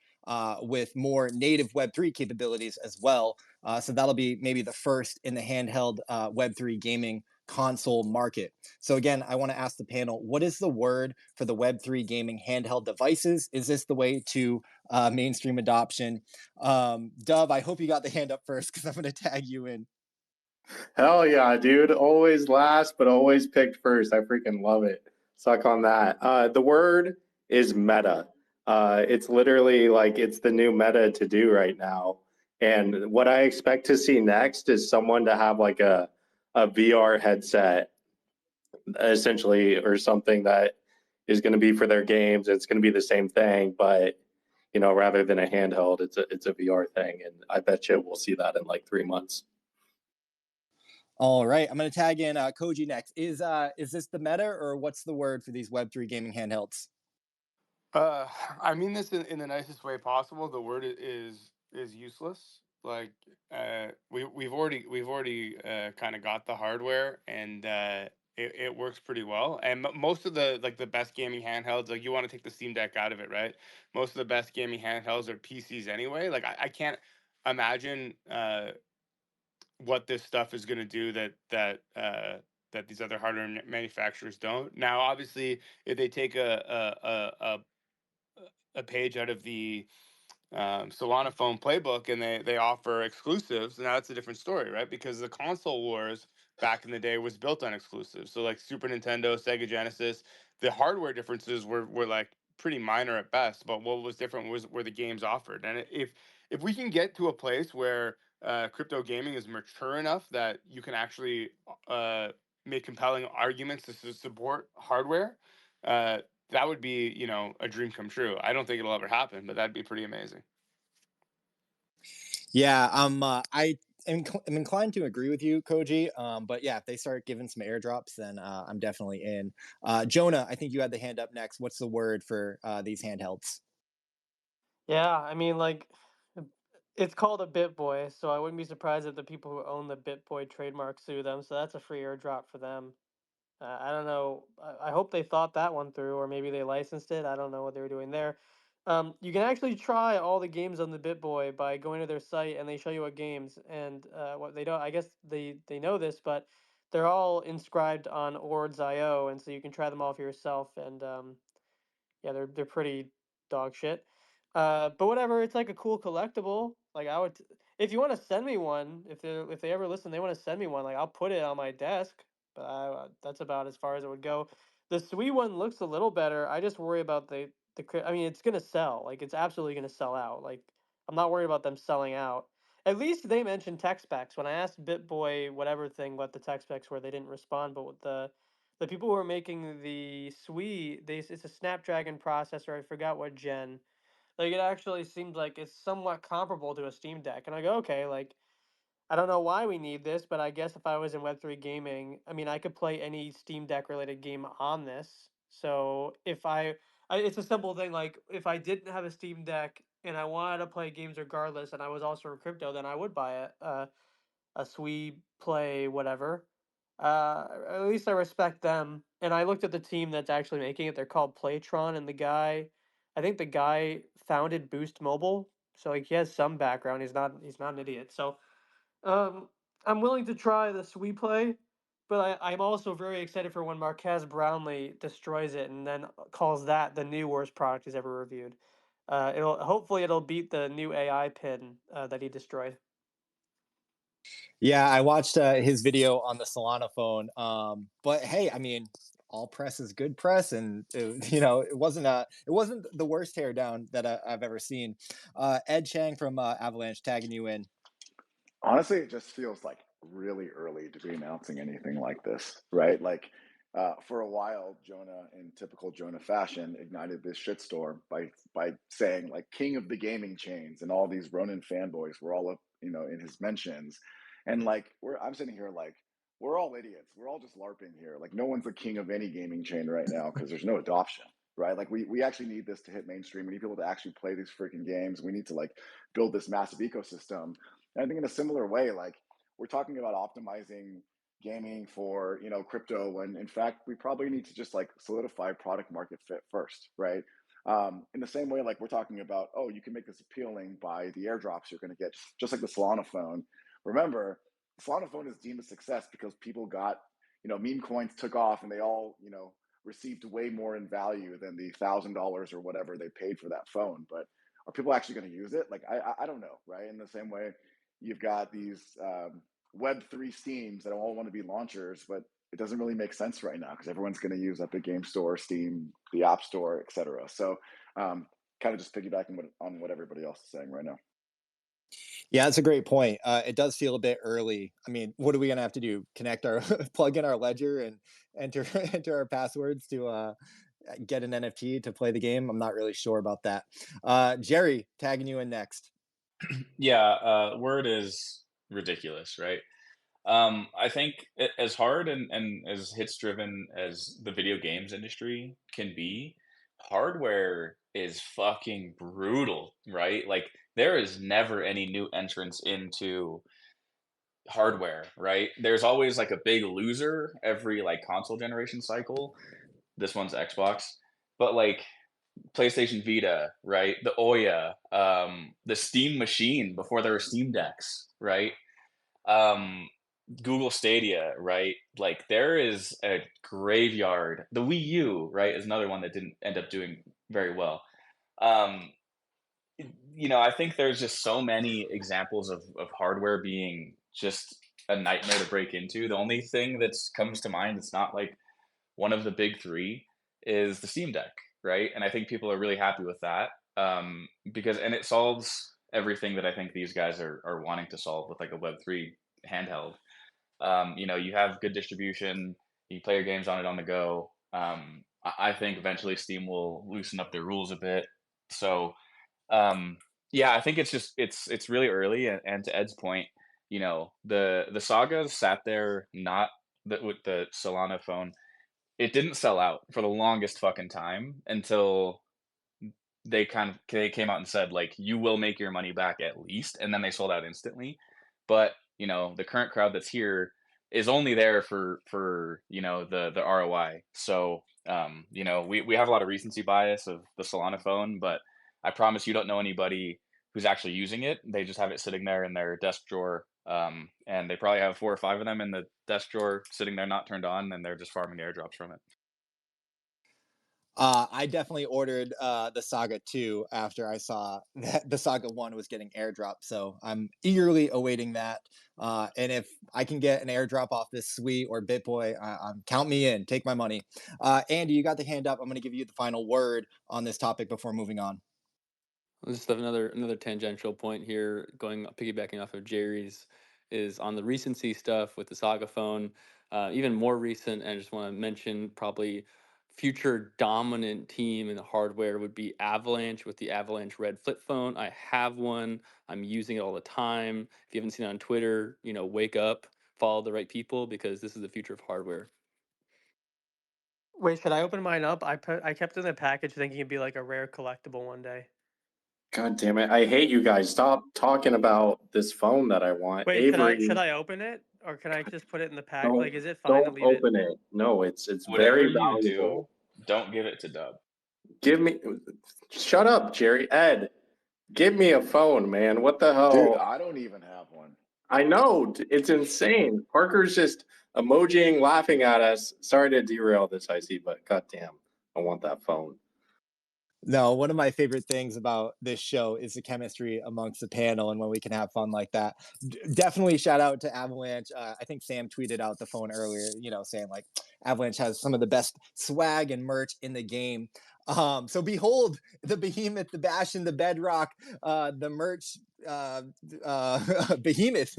with more native Web3 capabilities as well. So that'll be maybe the first in the handheld Web3 gaming console market. So again, I want to ask the panel, what is the word for the Web3 gaming handheld devices? Is this the way to mainstream adoption? Dove, I hope you got the hand up first because I'm going to tag you in. Hell yeah, dude. Always last, but always picked first. I freaking love it. Suck on that. The word is meta. It's literally like it's the new meta to do right now. And what I expect to see next is someone to have like a VR headset, essentially, or something that is going to be for their games. It's going to be the same thing, but rather than a handheld, it's a VR thing. And I bet you we'll see that in like 3 months. All right, I'm going to tag in Koji next. Is this the meta, or what's the word for these Web3 gaming handhelds? I mean this in the nicest way possible. The word is useless. like we've already kind of got the hardware, and it works pretty well. And most of the best gaming handhelds, like, you want to take the Steam Deck out of it, right? Most of the best gaming handhelds are PCs anyway. Like, I can't imagine what this stuff is going to do that these other hardware manufacturers don't. Now, obviously, if they take a page out of the Solana phone playbook, and they offer exclusives, now that's a different story, right? Because the console wars back in the day was built on exclusives. So, like, Super Nintendo, Sega Genesis, the hardware differences were like pretty minor at best. But what was different was where the games offered. And if we can get to a place where crypto gaming is mature enough that you can actually make compelling arguments to support hardware, uh, that would be, a dream come true. I don't think it'll ever happen, but that'd be pretty amazing. Yeah, I'm inclined to agree with you, Koji. But yeah, if they start giving some airdrops, then I'm definitely in. Jonah, I think you had the hand up next. What's the word for these handhelds? Yeah, I mean, like, it's called a Bitboy, so I wouldn't be surprised if the people who own the Bitboy trademark sue them. So that's a free airdrop for them. I don't know. I hope they thought that one through, or maybe they licensed it. I don't know what they were doing there. You can actually try all the games on the BitBoy by going to their site, and they show you what games. And what they don't, I guess they know this, but they're all inscribed on Ords.io, and so you can try them all for yourself. And yeah, they're pretty dog shit. But whatever, it's like a cool collectible. Like, if you want to send me one, if they ever listen, they want to send me one. Like, I'll put it on my desk. But that's about as far as it would go. The Sui one looks a little better. I just worry about I mean, it's gonna sell. Like, it's absolutely gonna sell out. Like, I'm not worried about them selling out. At least they mentioned tech specs. When I asked BitBoy whatever thing what the tech specs were, they didn't respond. But with the people who are making the Sui, it's a Snapdragon processor. I forgot what gen. Like, it actually seems like it's somewhat comparable to a Steam Deck. And I go, okay, like, I don't know why we need this, but I guess if I was in Web3 gaming, I mean, I could play any Steam Deck related game on this. So if it's a simple thing. Like, if I didn't have a Steam Deck and I wanted to play games regardless, and I was also a crypto, then I would buy a SuiPlay, whatever. At least I respect them. And I looked at the team that's actually making it. They're called Playtron, and I think the guy founded Boost Mobile, so, like, he has some background. He's not an idiot. So, um, I'm willing to try the SuiPlay, but I'm also very excited for when Marquez Brownlee destroys it and then calls that the new worst product he's ever reviewed. Hopefully it'll beat the new AI pin that he destroyed. Yeah, I watched his video on the Solana phone. But hey, I mean, all press is good press, and it wasn't the worst teardown that I've ever seen. Ed Chang from Avalanche tagging you in. Honestly, it just feels like really early to be announcing anything like this, right? Like, for a while, Jonah, in typical Jonah fashion, ignited this shitstorm by saying, like, king of the gaming chains, and all these Ronin fanboys were all up, in his mentions, and, like, I'm sitting here like, we're all idiots. We're all just LARPing here. Like, no one's the king of any gaming chain right now because there's no adoption, right? Like, we actually need this to hit mainstream. We need people to actually play these freaking games. We need to, like, build this massive ecosystem. And I think in a similar way, like, we're talking about optimizing gaming for, crypto, when in fact we probably need to just, like, solidify product market fit first, right? In the same way, like, we're talking about, oh, you can make this appealing by the airdrops you're going to get, just like the Solana phone. Remember, the Solana phone is deemed a success because people got, meme coins took off, and they all, received way more in value than the $1,000 or whatever they paid for that phone. But are people actually going to use it? Like, I don't know, right? In the same way, you've got these Web3 Steams that all want to be launchers, but it doesn't really make sense right now because everyone's going to use Epic Game Store, Steam, the App Store, etc. So, kind of just piggybacking on what everybody else is saying right now. Yeah, that's a great point. It does feel a bit early. I mean, what are we gonna have to do? Plug in our ledger and enter enter our passwords to get an NFT to play the game? I'm not really sure about that. Jerry, tagging you in next. Yeah, word is ridiculous, right? I think as hard and as hits driven as the video games industry can be, hardware is fucking brutal, right? Like, there is never any new entrance into hardware, right? There's always like a big loser every like console generation cycle. This one's Xbox, but like PlayStation Vita, right? The Ouya, the Steam Machine before there were Steam Decks, right? Um, Google Stadia, right? Like there is a graveyard. The Wii U, right, is another one that didn't end up doing very well. Um, I think there's just so many examples of hardware being just a nightmare to break into. The only thing that comes to mind that's not like one of the big three is the Steam Deck, right? And I think people are really happy with that because it solves everything that I think these guys are wanting to solve with like a Web3 handheld. You have good distribution, you play your games on it on the go. I think eventually Steam will loosen up their rules a bit. So yeah, I think it's really early, and to Ed's point, the saga sat there not with the Solana phone. It didn't sell out for the longest fucking time until they came out and said like you will make your money back at least, and then they sold out instantly. But the current crowd that's here is only there for the ROI. So we have a lot of recency bias of the Solana phone, but I promise you don't know anybody who's actually using it. They just have it sitting there in their desk drawer, and they probably have 4 or 5 of them in the desk drawer sitting there not turned on, and they're just farming airdrops from it. I definitely ordered the Saga 2 after I saw that the Saga 1 was getting airdrop, so I'm eagerly awaiting that. And if I can get an airdrop off this Sweet or Bitboy, count me in. Take my money. Andy, you got the hand up. I'm going to give you the final word on this topic before moving on. Let's just have another tangential point here, piggybacking off of Jerry's, is on the recency stuff with the Saga phone. Even more recent, and I just want to mention probably future dominant team in the hardware would be Avalanche with the Avalanche Red flip phone. I have one. I'm using it all the time. If you haven't seen it on Twitter, wake up, follow the right people, because this is the future of hardware. Wait, should I open mine up? I kept it in the package thinking it'd be like a rare collectible one day. God damn it. I hate you guys. Stop talking about this phone that I want. Wait, Avery, should I open it, or can I just put it in the pack? don't Like, is it fine to leave it? open it. No, it's Whatever very you valuable. do, don't give it to Dub. Shut up, Jerry. Ed, give me a phone, man. What the hell? Dude, I don't even have one. I know. It's insane. Parker's just emojiing, laughing at us. Sorry to derail this, I see, but goddamn, I want that phone. No, one of my favorite things about this show is the chemistry amongst the panel and when we can have fun like that. Definitely shout out to Avalanche. I think Sam tweeted out the phone earlier, saying like Avalanche has some of the best swag and merch in the game. So behold the behemoth, the Bastion, the Bedrock, the merch behemoth,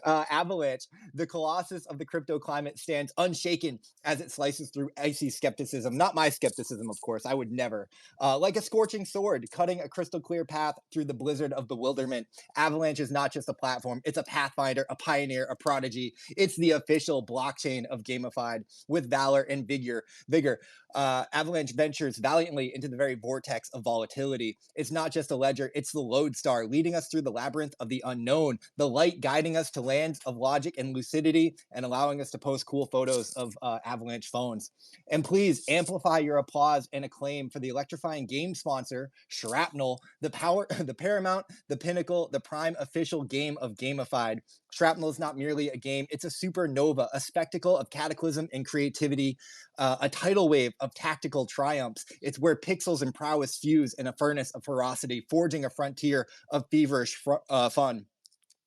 Avalanche, the colossus of the crypto climate, stands unshaken as it slices through icy skepticism. Not my skepticism, of course. I would never. Like a scorching sword, cutting a crystal clear path through the blizzard of bewilderment. Avalanche is not just a platform, it's a pathfinder, a pioneer, a prodigy. It's the official blockchain of gamified with valor and vigor. Avalanche ventures valiantly into the very vortex of volatility. It's not just a ledger, it's the lodestar, leading us through the labyrinth of the unknown, the light guiding us to lands of logic and lucidity, and allowing us to post cool photos of Avalanche phones. And please amplify your applause and acclaim for the electrifying game sponsor, Shrapnel, the paramount, the pinnacle, the prime official game of gamified. Shrapnel is not merely a game, it's a supernova, a spectacle of cataclysm and creativity, a tidal wave of tactical triumphs. It's where pixels and prowess fuse in a furnace of ferocity, forging a frontier of feverish fun.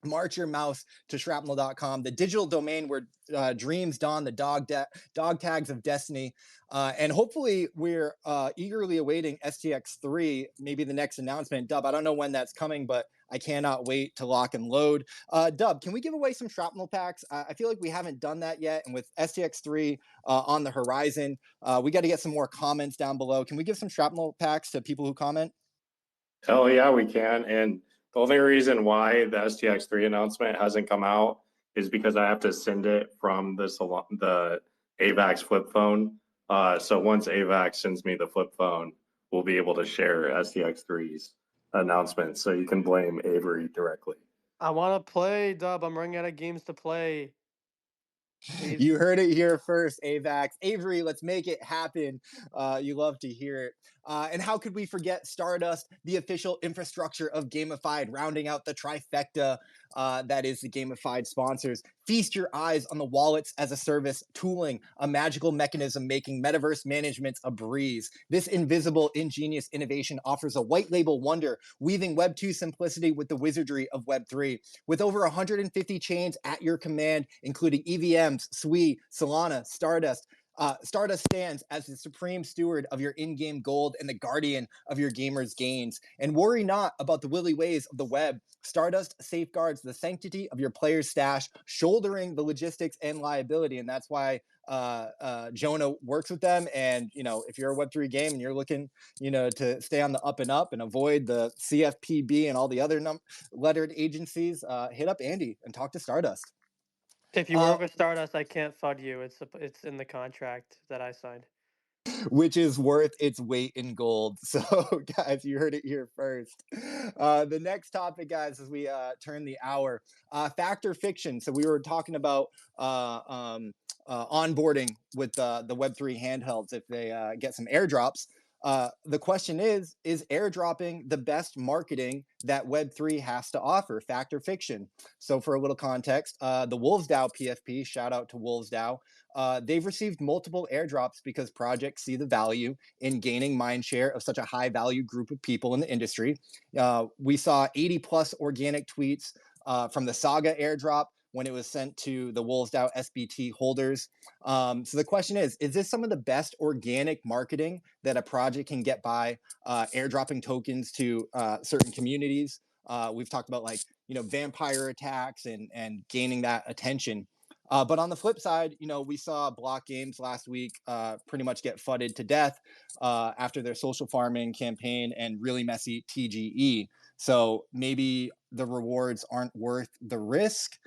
March your mouse to shrapnel.com, the digital domain where dreams don the dog tags of destiny. And hopefully we're eagerly awaiting STX3, maybe the next announcement. Dub, I don't know when that's coming, but I cannot wait to lock and load. Dub, can we give away some Shrapnel packs? I feel like we haven't done that yet. And with STX3 on the horizon, we got to get some more comments down below. Can we give some Shrapnel packs to people who comment? Hell yeah, we can. And the only reason why the STX3 announcement hasn't come out is because I have to send it from the AVAX flip phone. So once AVAX sends me the flip phone, we'll be able to share STX3s announcement, so you can blame Avery directly. I want to play, Dub. I'm running out of games to play. Please. You heard it here first, AVAX. Avery, let's make it happen. You love to hear it. And how could we forget Stardust, the official infrastructure of Gamified, rounding out the trifecta that is the Gamified sponsors. Feast your eyes on the wallets as a service tooling, a magical mechanism making metaverse management a breeze. This invisible, ingenious innovation offers a white label wonder, weaving Web 2 simplicity with the wizardry of Web 3. With over 150 chains at your command, including EVMs, SWI, Solana, Stardust, Stardust stands as the supreme steward of your in-game gold and the guardian of your gamers' gains. And worry not about the willy ways of the web. Stardust safeguards the sanctity of your player's stash, shouldering the logistics and liability. And that's why Jonah works with them. And, you know, if you're a Web3 game and you're looking, you know, to stay on the up and up and avoid the CFPB and all the other lettered agencies, hit up Andy and talk to Stardust. If you work with Stardust, I can't FUD you. It's in the contract that I signed. Which is worth its weight in gold. So, guys, you heard it here first. The next topic, guys, as we turn the hour, fact or fiction. So we were talking about onboarding with the Web3 handhelds if they get some airdrops. The question is airdropping the best marketing that Web3 has to offer, fact or fiction? So for a little context, the Wolves DAO PFP, shout out to Wolves DAO, they've received multiple airdrops because projects see the value in gaining mindshare of such a high value group of people in the industry. We saw 80 plus organic tweets from the Saga airdrop when it was sent to the Wolves DAO SBT holders. So the question is this some of the best organic marketing that a project can get by airdropping tokens to certain communities? We've talked about, like, you know, vampire attacks and gaining that attention. But on the flip side, you know, we saw Block Games last week pretty much get fudded to death after their social farming campaign and really messy TGE. So maybe the rewards aren't worth the risk.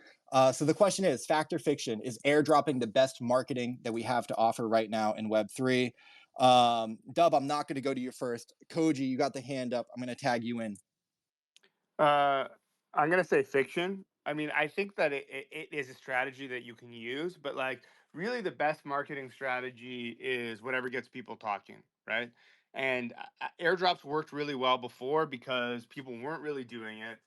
So the question is, fact or fiction, is airdropping the best marketing that we have to offer right now in Web3? Dub, I'm not going to go to you first. Koji, you got the hand up. I'm going to tag you in. I'm gonna say fiction. I mean, I think that it is a strategy that you can use, but like really the best marketing strategy is whatever gets people talking, right? And airdrops worked really well before because people weren't really doing it.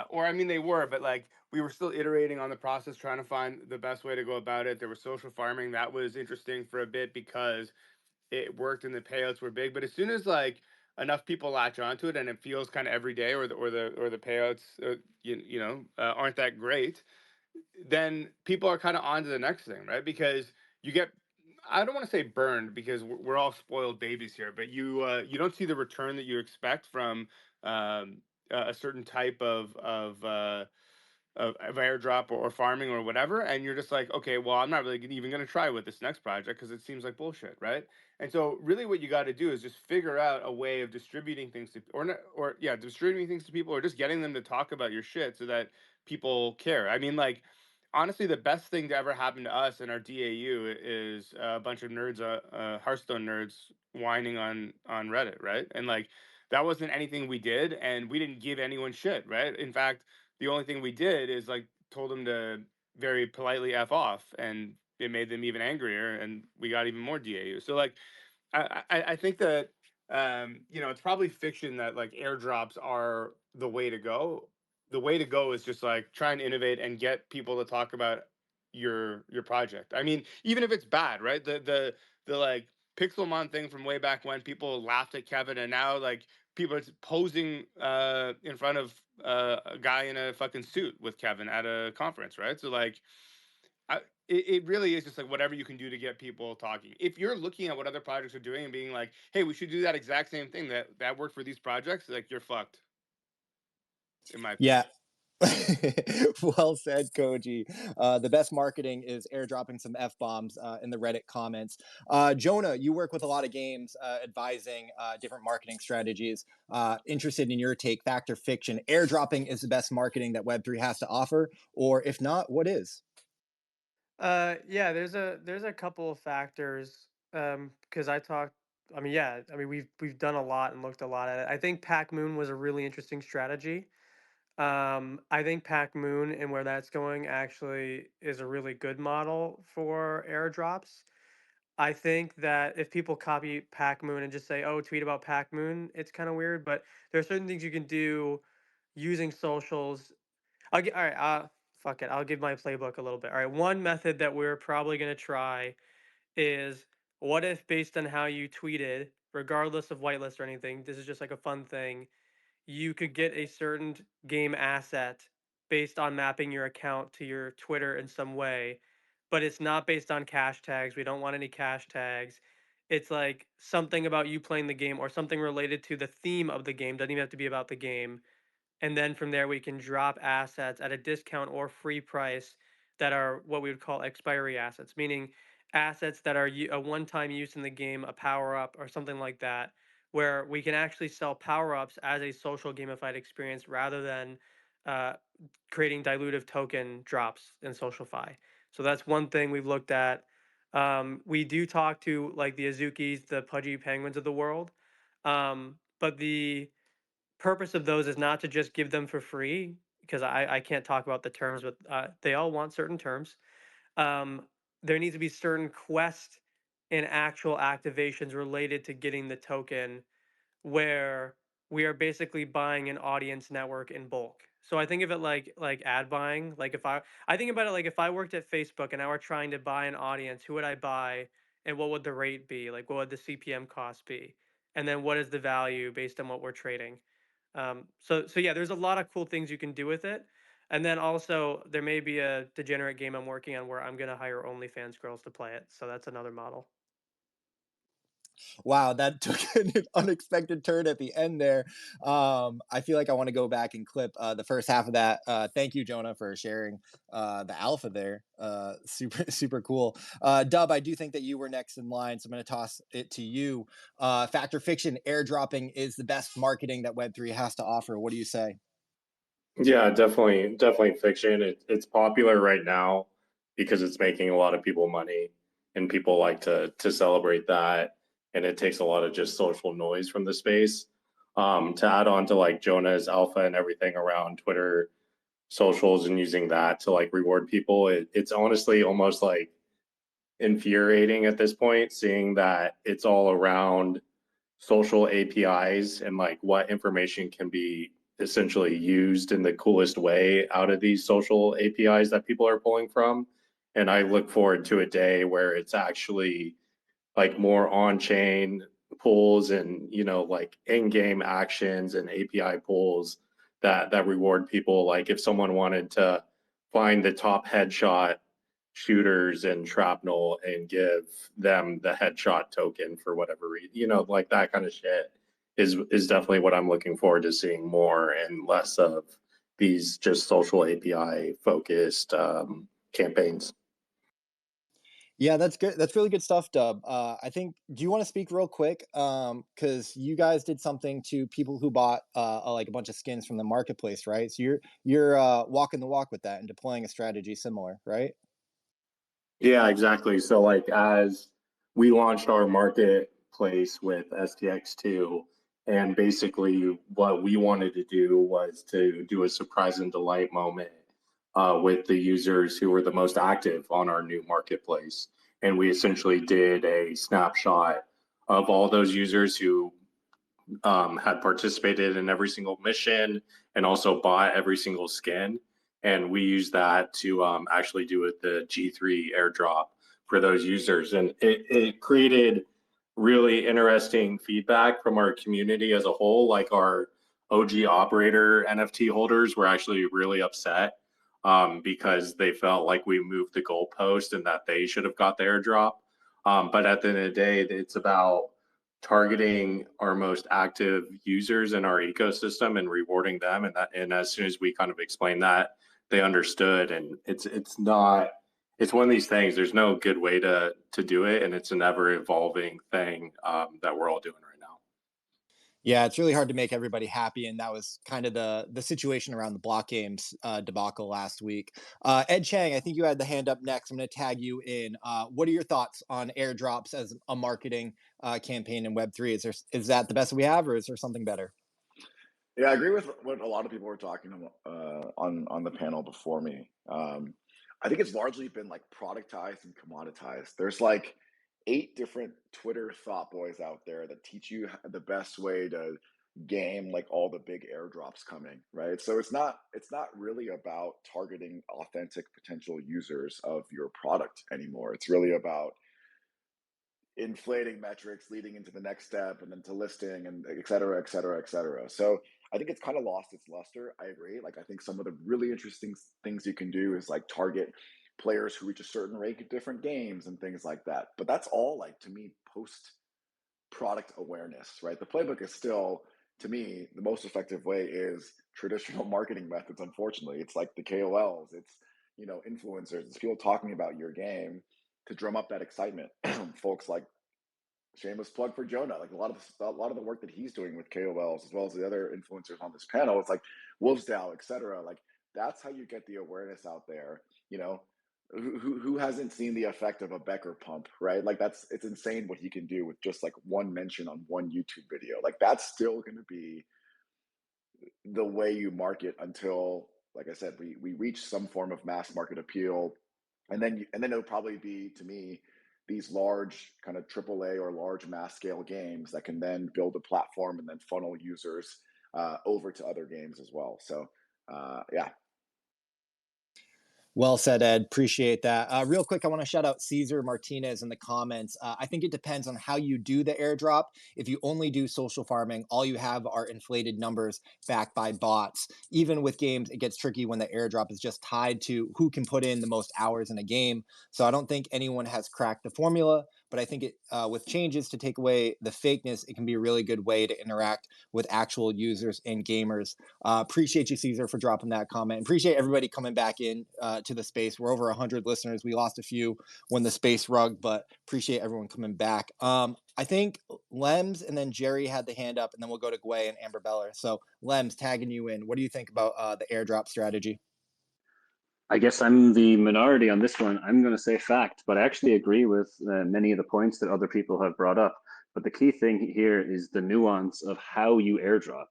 Or I mean, they were, but like we were still iterating on the process, trying to find the best way to go about it. There was social farming that was interesting for a bit because it worked and the payouts were big. But as soon as like enough people latch onto it and it feels kind of every day, or the payouts aren't that great, then people are kind of on to the next thing, right? Because you get, I don't want to say burned because we're all spoiled babies here, but you don't see the return that you expect from a certain type of airdrop or farming or whatever, and you're just like, okay, well, I'm not really even going to try with this next project because it seems like bullshit, right? And so really what you got to do is just figure out a way of distributing things to, distributing things to people, or just getting them to talk about your shit so that people care. I mean, like, honestly, the best thing to ever happen to us in our DAU is a bunch of nerds, Hearthstone nerds, whining on Reddit, right? And like, that wasn't anything we did, and we didn't give anyone shit, right? In fact, the only thing we did is like told them to very politely F off, and it made them even angrier, and we got even more DAU. So like, I think that it's probably fiction that like airdrops are the way to go. The way to go is just like try and innovate and get people to talk about your project. I mean, even if it's bad, right? The like Pixelmon thing from way back when, people laughed at Kevin, and now like people are posing in front of a guy in a fucking suit with Kevin at a conference, right? So like, it really is just like whatever you can do to get people talking. If you're looking at what other projects are doing and being like, hey, we should do that exact same thing that worked for these projects, like you're fucked. In my opinion. Yeah. Well said, Koji. The best marketing is airdropping some F-bombs in the Reddit comments. Jonah, you work with a lot of games advising different marketing strategies. Interested in your take, fact or fiction, airdropping is the best marketing that Web3 has to offer, or if not, what is? Yeah, there's a couple of factors because I mean, yeah, I mean we've done a lot and looked a lot at it. I think Pac Moon was a really interesting strategy. I think Pac Moon and where that's going actually is a really good model for airdrops. I think that if people copy Pac Moon and just say, "Oh, tweet about Pac Moon," it's kind of weird. But there are certain things you can do using socials. All right. Fuck it. I'll give my playbook a little bit. All right. One method that we're probably gonna try is, what if based on how you tweeted, regardless of whitelist or anything, this is just like a fun thing, you could get a certain game asset based on mapping your account to your Twitter in some way, but it's not based on cash tags. We don't want any cash tags. It's like something about you playing the game or something related to the theme of the game. Doesn't even have to be about the game. And then from there, we can drop assets at a discount or free price that are what we would call expiry assets, meaning assets that are a one time use in the game, a power up, or something like that, where we can actually sell power ups as a social gamified experience rather than uh, creating dilutive token drops in SocialFi. So that's one thing we've looked at. We do talk to like the Azukis, the Pudgy Penguins of the world. But the purpose of those is not to just give them for free, because I can't talk about the terms, but they all want certain terms. Um, there needs to be certain quest and actual activations related to getting the token, where we are basically buying an audience network in bulk. So I think of it like ad buying. Like I think about it like if I worked at Facebook and I were trying to buy an audience, who would I buy and what would the rate be? Like what would the CPM cost be? And then what is the value based on what we're trading? So yeah, there's a lot of cool things you can do with it. And then also there may be a degenerate game I'm working on where I'm gonna hire OnlyFans girls to play it. So that's another model. Wow, that took an unexpected turn at the end there. I feel like I want to go back and clip the first half of that. Thank you, Jonah, for sharing the alpha there. Super cool. Dub, I do think that you were next in line, so I'm going to toss it to you. Fact or fiction, airdropping is the best marketing that Web3 has to offer. What do you say? Yeah, definitely fiction. It's popular right now because it's making a lot of people money, and people like to celebrate that, and it takes a lot of just social noise from the space. To add on to like Jonah's alpha and everything around Twitter socials and using that to like reward people, it's honestly almost like infuriating at this point, seeing that it's all around social APIs and like what information can be essentially used in the coolest way out of these social APIs that people are pulling from. And I look forward to a day where it's actually like more on-chain pulls and like in-game actions and API pulls that reward people. Like if someone wanted to find the top headshot shooters and shrapnel and give them the headshot token for whatever reason, like that kind of shit is definitely what I'm looking forward to seeing more and less of these just social API focused campaigns. Yeah, that's good. That's really good stuff, Dub. I think. Do you want to speak real quick? Because you guys did something to people who bought like a bunch of skins from the marketplace, right? So you're walking the walk with that and deploying a strategy similar, right? Yeah, exactly. So like as we launched our marketplace with STX2, and basically what we wanted to do was to do a surprise and delight moment with the users who were the most active on our new marketplace. And we essentially did a snapshot of all those users who had participated in every single mission and also bought every single skin. And we used that to actually do it the G3 airdrop for those users. And it created really interesting feedback from our community as a whole. Like our OG operator NFT holders were actually really upset because they felt like we moved the goalpost and that they should have got the airdrop. But at the end of the day, it's about targeting our most active users in our ecosystem and rewarding them. And as soon as we kind of explained that, they understood. And it's not, it's one of these things. There's no good way to do it, and it's an ever evolving thing that we're all doing right now. Yeah, it's really hard to make everybody happy, and that was kind of the situation around the block games debacle last week. Ed Chang, I think you had the hand up next. I'm going to tag you in. What are your thoughts on airdrops as a marketing campaign in Web3? Is that the best we have, or is there something better? Yeah, I agree with what a lot of people were talking on the panel before me. I think it's largely been like productized and commoditized. There's like 8 different Twitter thought boys out there that teach you the best way to game like all the big airdrops coming, right? So it's not really about targeting authentic potential users of your product anymore. It's really about inflating metrics leading into the next step and then to listing and et cetera, et cetera, et cetera. So I think it's kind of lost its luster. I agree. Like, I think some of the really interesting things you can do is like target players who reach a certain rank at different games and things like that. But that's all, like, to me, post product awareness, right? The playbook is still, to me, the most effective way is traditional marketing methods. Unfortunately, it's like the KOLs, it's, you know, influencers, it's people talking about your game to drum up that excitement. Folks like, shameless plug for Jonah, like a lot of the work that he's doing with KOLs as well as the other influencers on this panel, it's like Wolfsdow, etc. Like, that's how you get the awareness out there. You know, who hasn't seen the effect of a Becker pump, right? Like, it's insane what he can do with just like one mention on one YouTube video. Like, that's still going to be the way you market until, like I said, we reach some form of mass market appeal, and then it'll probably be, to me, these large kind of AAA or large mass scale games that can then build a platform and then funnel users over to other games as well. So yeah. Well said, Ed. Appreciate that. Real quick, I want to shout out Caesar Martinez in the comments. I think it depends on how you do the airdrop. If you only do social farming, all you have are inflated numbers backed by bots. Even with games, it gets tricky when the airdrop is just tied to who can put in the most hours in a game. So I don't think anyone has cracked the formula, but I think with changes to take away the fakeness, it can be a really good way to interact with actual users and gamers. Appreciate you, Caesar, for dropping that comment. Appreciate everybody coming back in to the space. We're over 100 listeners. We lost a few when the space rugged, but appreciate everyone coming back. I think Lems and then Jerry had the hand up, and then we'll go to Gway and Amber Beller. So Lems, tagging you in. What do you think about the airdrop strategy? I guess I'm the minority on this one. I'm going to say fact, but I actually agree with many of the points that other people have brought up. But the key thing here is the nuance of how you airdrop.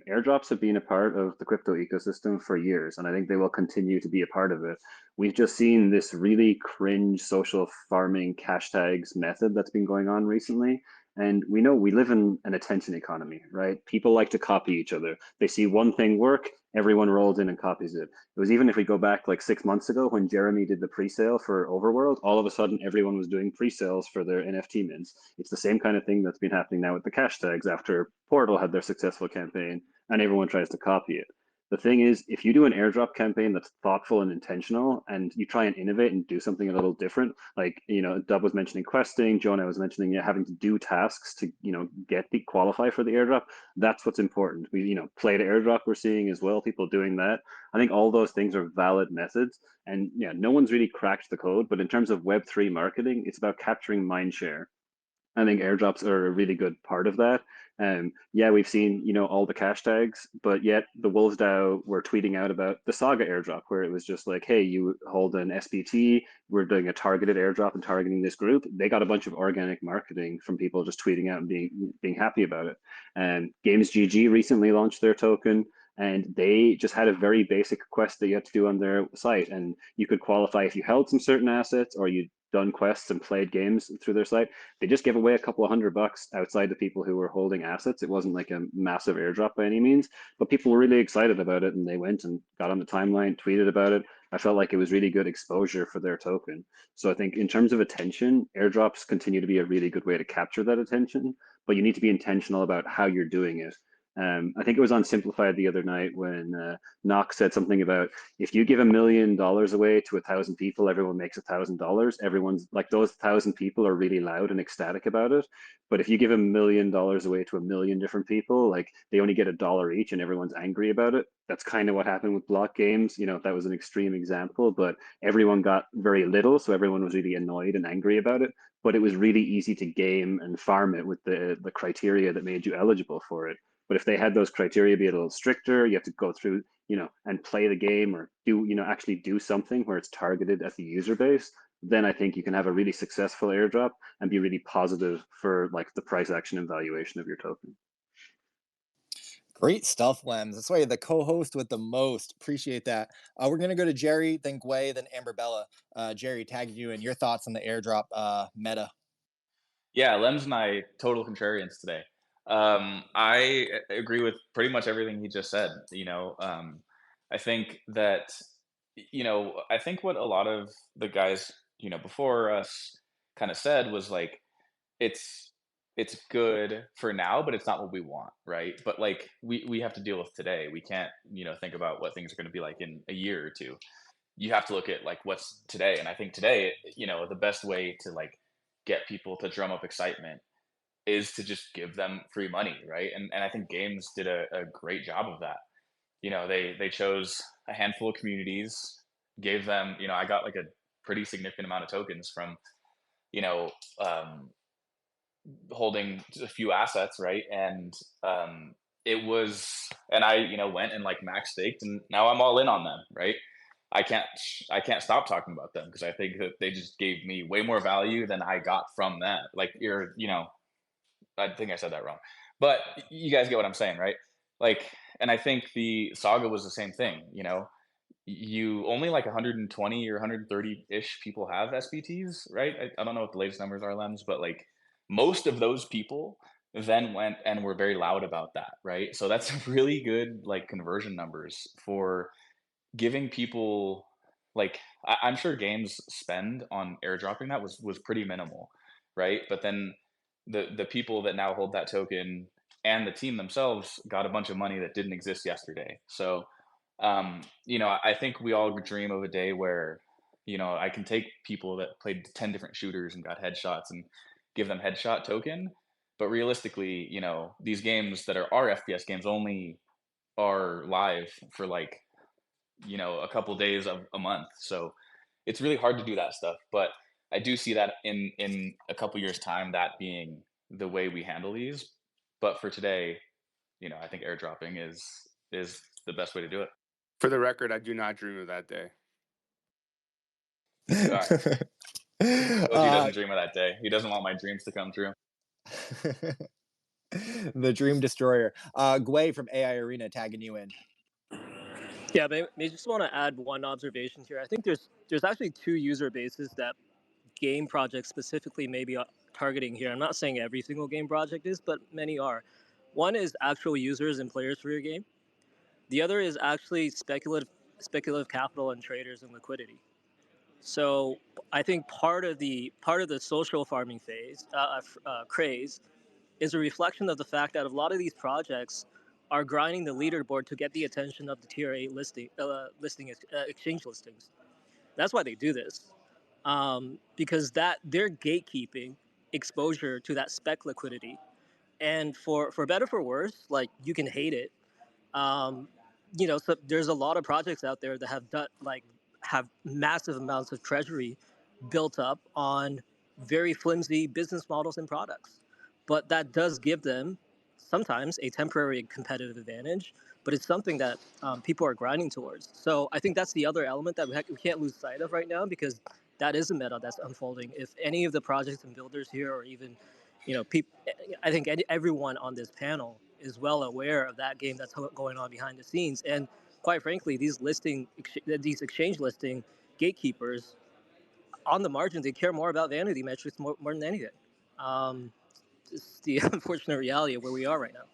Airdrops have been a part of the crypto ecosystem for years, and I think they will continue to be a part of it. We've just seen this really cringe social farming cash tags method that's been going on recently. And we know we live in an attention economy, right? People like to copy each other. They see one thing work, everyone rolls in and copies it. It was even if we go back like 6 months ago when Jeremy did the pre-sale for Overworld, all of a sudden everyone was doing pre-sales for their NFT mints. It's the same kind of thing that's been happening now with the cash tags after Portal had their successful campaign and everyone tries to copy it. The thing is, if you do an airdrop campaign that's thoughtful and intentional and you try and innovate and do something a little different, like, you know, Dub was mentioning questing, Jonah was mentioning having to do tasks to, you know, qualify for the airdrop, that's what's important. We, you know, play the airdrop we're seeing as well, people doing that. I think all those things are valid methods. And yeah, no one's really cracked the code, but in terms of Web3 marketing, it's about capturing mind share. I think airdrops are a really good part of that. Yeah, we've seen, you know, all the cash tags, but yet the Wolves DAO were tweeting out about the Saga airdrop, where it was just like, hey, you hold an SBT, we're doing a targeted airdrop and targeting this group. They got a bunch of organic marketing from people just tweeting out and being happy about it. And Games GG recently launched their token, and they just had a very basic quest that you had to do on their site, and you could qualify if you held some certain assets or you done quests and played games through their site. They just gave away a couple of $100 outside the people who were holding assets. It wasn't like a massive airdrop by any means, but people were really excited about it and they went and got on the timeline, tweeted about it. I felt like it was really good exposure for their token. So I think in terms of attention, airdrops continue to be a really good way to capture that attention, but you need to be intentional about how you're doing it. I think it was on Simplified the other night when Knox said something about if you give $1 million away to 1,000 people, everyone makes $1,000. Everyone's like, those 1,000 people are really loud and ecstatic about it. But if you give $1 million away to 1 million different people, like they only get $1 each and everyone's angry about it. That's kind of what happened with block games. You know, that was an extreme example, but everyone got very little. So everyone was really annoyed and angry about it. But it was really easy to game and farm it with the criteria that made you eligible for it. But if they had those criteria be a little stricter, you have to go through, you know, and play the game or do, you know, actually do something where it's targeted at the user base. then I think you can have a really successful airdrop and be really positive for like the price action and valuation of your token. Great stuff, Lems. That's why you're the co-host with the most. Appreciate that. We're gonna go to Jerry, then Gwei, then Amber Bella. Jerry, tagging you and your thoughts on the airdrop meta. Yeah, Lem's my total contrarians today. I agree with pretty much everything he just said. I think that, I think what a lot of the guys, before us kind of said was like, it's it's good for now, but it's not what we want, right? But like we have to deal with today. We can't, think about what things are going to be like in a year or two. You have to look at like what's today. And I think today, the best way to like get people to drum up excitement is to just give them free money, right? And I think games did a great job of that. They chose a handful of communities, gave them, I got like a pretty significant amount of tokens from, you know, um, holding a few assets, right? And it was, and I, went and like max staked, and now I'm all in on them, right? I can't, I can't stop talking about them because I think that they just gave me way more value than I got from that. Like I think I said that wrong, but you guys get what I'm saying, right? Like, and I think the saga was the same thing. You only like 120 or 130 ish people have SBTs, right? I don't know what the latest numbers are, Lems, but like most of those people then went and were very loud about that, right? So that's really good like conversion numbers for giving people like I'm sure games spend on airdropping that was pretty minimal, right? But then the people that now hold that token and the team themselves got a bunch of money that didn't exist yesterday. So I think we all dream of a day where, I can take people that played 10 different shooters and got headshots and give them headshot token. But realistically, these games that are FPS games only are live for like, a couple days of a month. So it's really hard to do that stuff. But I do see that in a couple years time, that being the way we handle these. But for today, I think airdropping is the best way to do it. For the record, I do not dream of that day. All right. Koji doesn't dream of that day. He doesn't want my dreams to come true. The Dream Destroyer. Gwei from AI Arena tagging you in. Yeah, I just want to add one observation here. I think there's actually two user bases that game projects specifically maybe are targeting here. I'm not saying every single game project is, but many are. One is actual users and players for your game. The other is actually speculative capital and traders and liquidity. So I think part of the social farming phase craze is a reflection of the fact that a lot of these projects are grinding the leaderboard to get the attention of the tier 8 exchange listings. That's why they do this, because that they're gatekeeping exposure to that spec liquidity. And for better for worse, like you can hate it, um, so there's a lot of projects out there that have massive amounts of treasury built up on very flimsy business models and products. But that does give them sometimes a temporary competitive advantage, but it's something that people are grinding towards. So I think that's the other element that we can't lose sight of right now, because that is a meta that's unfolding. If any of the projects and builders here, or even, people, I think everyone on this panel is well aware of that game that's going on behind the scenes. And quite frankly, these exchange listing gatekeepers, on the margin, they care more about vanity metrics more than anything. It's the unfortunate reality of where we are right now.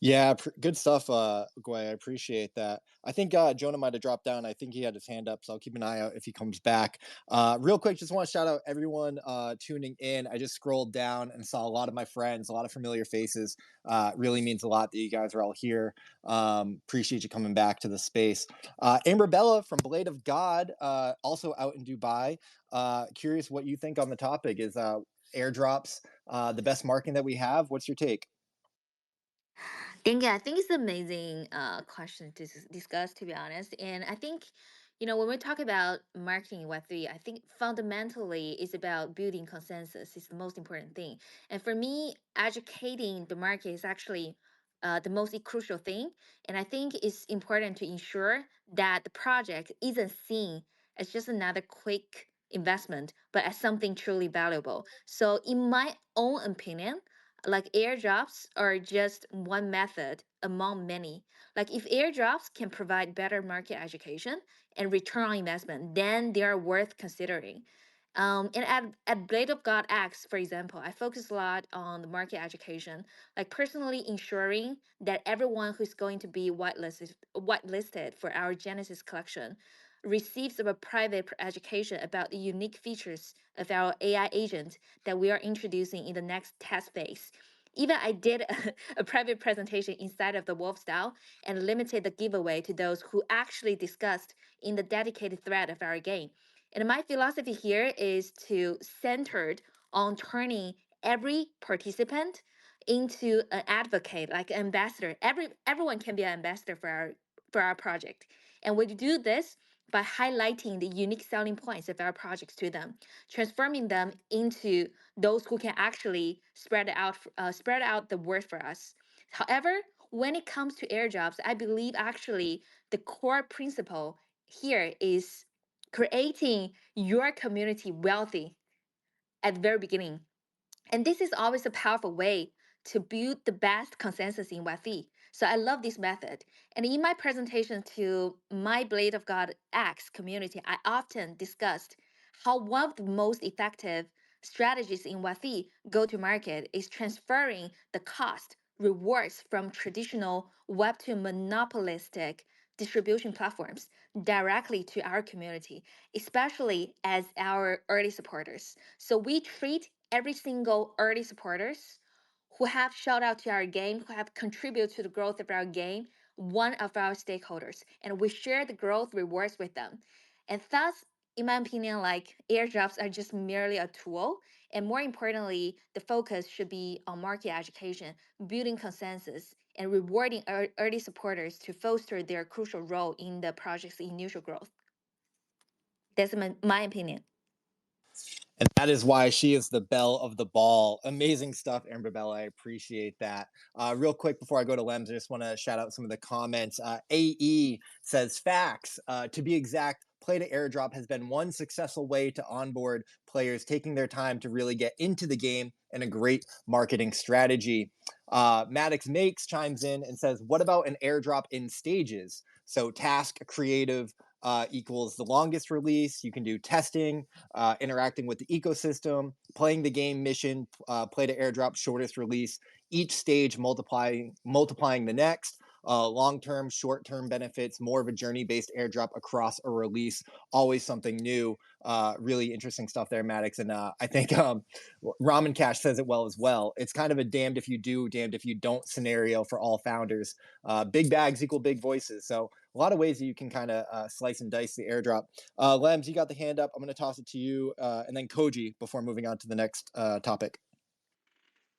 Yeah, good stuff, Gwei. I appreciate that. I think Jonah might have dropped down. I think he had his hand up, so I'll keep an eye out if he comes back. Real quick, just want to shout out everyone tuning in. I just scrolled down and saw a lot of my friends, a lot of familiar faces. Really means a lot that you guys are all here. Appreciate you coming back to the space. Amber Bella from Blade of God, also out in Dubai. Curious what you think on the topic. Is airdrops the best marketing that we have? What's your take? I think it's an amazing question to discuss, to be honest. And I think, when we talk about marketing in Web3, I think fundamentally it's about building consensus. It's the most important thing. And for me, educating the market is actually the most crucial thing. And I think it's important to ensure that the project isn't seen as just another quick investment, but as something truly valuable. So, in my own opinion, like airdrops are just one method among many. Like, if airdrops can provide better market education and return on investment, then they are worth considering. And at Blade of God X, for example, I focus a lot on the market education, like personally ensuring that everyone who's going to be whitelisted for our Genesis collection receives a private education about the unique features of our AI agent that we are introducing in the next test phase. Even I did a private presentation inside of the Wolf style and limited the giveaway to those who actually discussed in the dedicated thread of our game. And my philosophy here is to centered on turning every participant into an advocate, like an ambassador. Everyone can be an ambassador for our project. And we do this by highlighting the unique selling points of our projects to them, transforming them into those who can actually spread out the word for us. However, when it comes to airdrops, I believe actually the core principle here is creating your community wealthy at the very beginning. And this is always a powerful way to build the best consensus in Web3. So I love this method. And in my presentation to my Blade of God X community, I often discussed how one of the most effective strategies in Web3 go to market is transferring the cost rewards from traditional Web2 monopolistic distribution platforms directly to our community, especially as our early supporters. So we treat every single early supporters who have shout out to our game, who have contributed to the growth of our game, one of our stakeholders, and we share the growth rewards with them. And thus, in my opinion, like airdrops are just merely a tool. And more importantly, the focus should be on market education, building consensus, and rewarding early supporters to foster their crucial role in the project's initial growth. That's my opinion. And that is why she is the belle of the ball. Amazing stuff, Amber Bella. I appreciate that. Real quick before I go to Lems, I just want to shout out some of the comments. AE says, facts. To be exact, Play to Airdrop has been one successful way to onboard players taking their time to really get into the game, and a great marketing strategy. Maddox Makes chimes in and says, what about an airdrop in stages? So task, creative, equals the longest release. You can do testing, interacting with the ecosystem, playing the game mission, play to airdrop, shortest release, each stage multiplying the next. Long-term, short-term benefits, more of a journey-based airdrop across a release, always something new. Really interesting stuff there, Maddox. And I think Ramen Cash says it well as well. It's kind of a damned if you do, damned if you don't scenario for all founders. Big bags equal big voices. So a lot of ways that you can kind of slice and dice the airdrop. Lems, you got the hand up. I'm going to toss it to you, and then Koji before moving on to the next topic.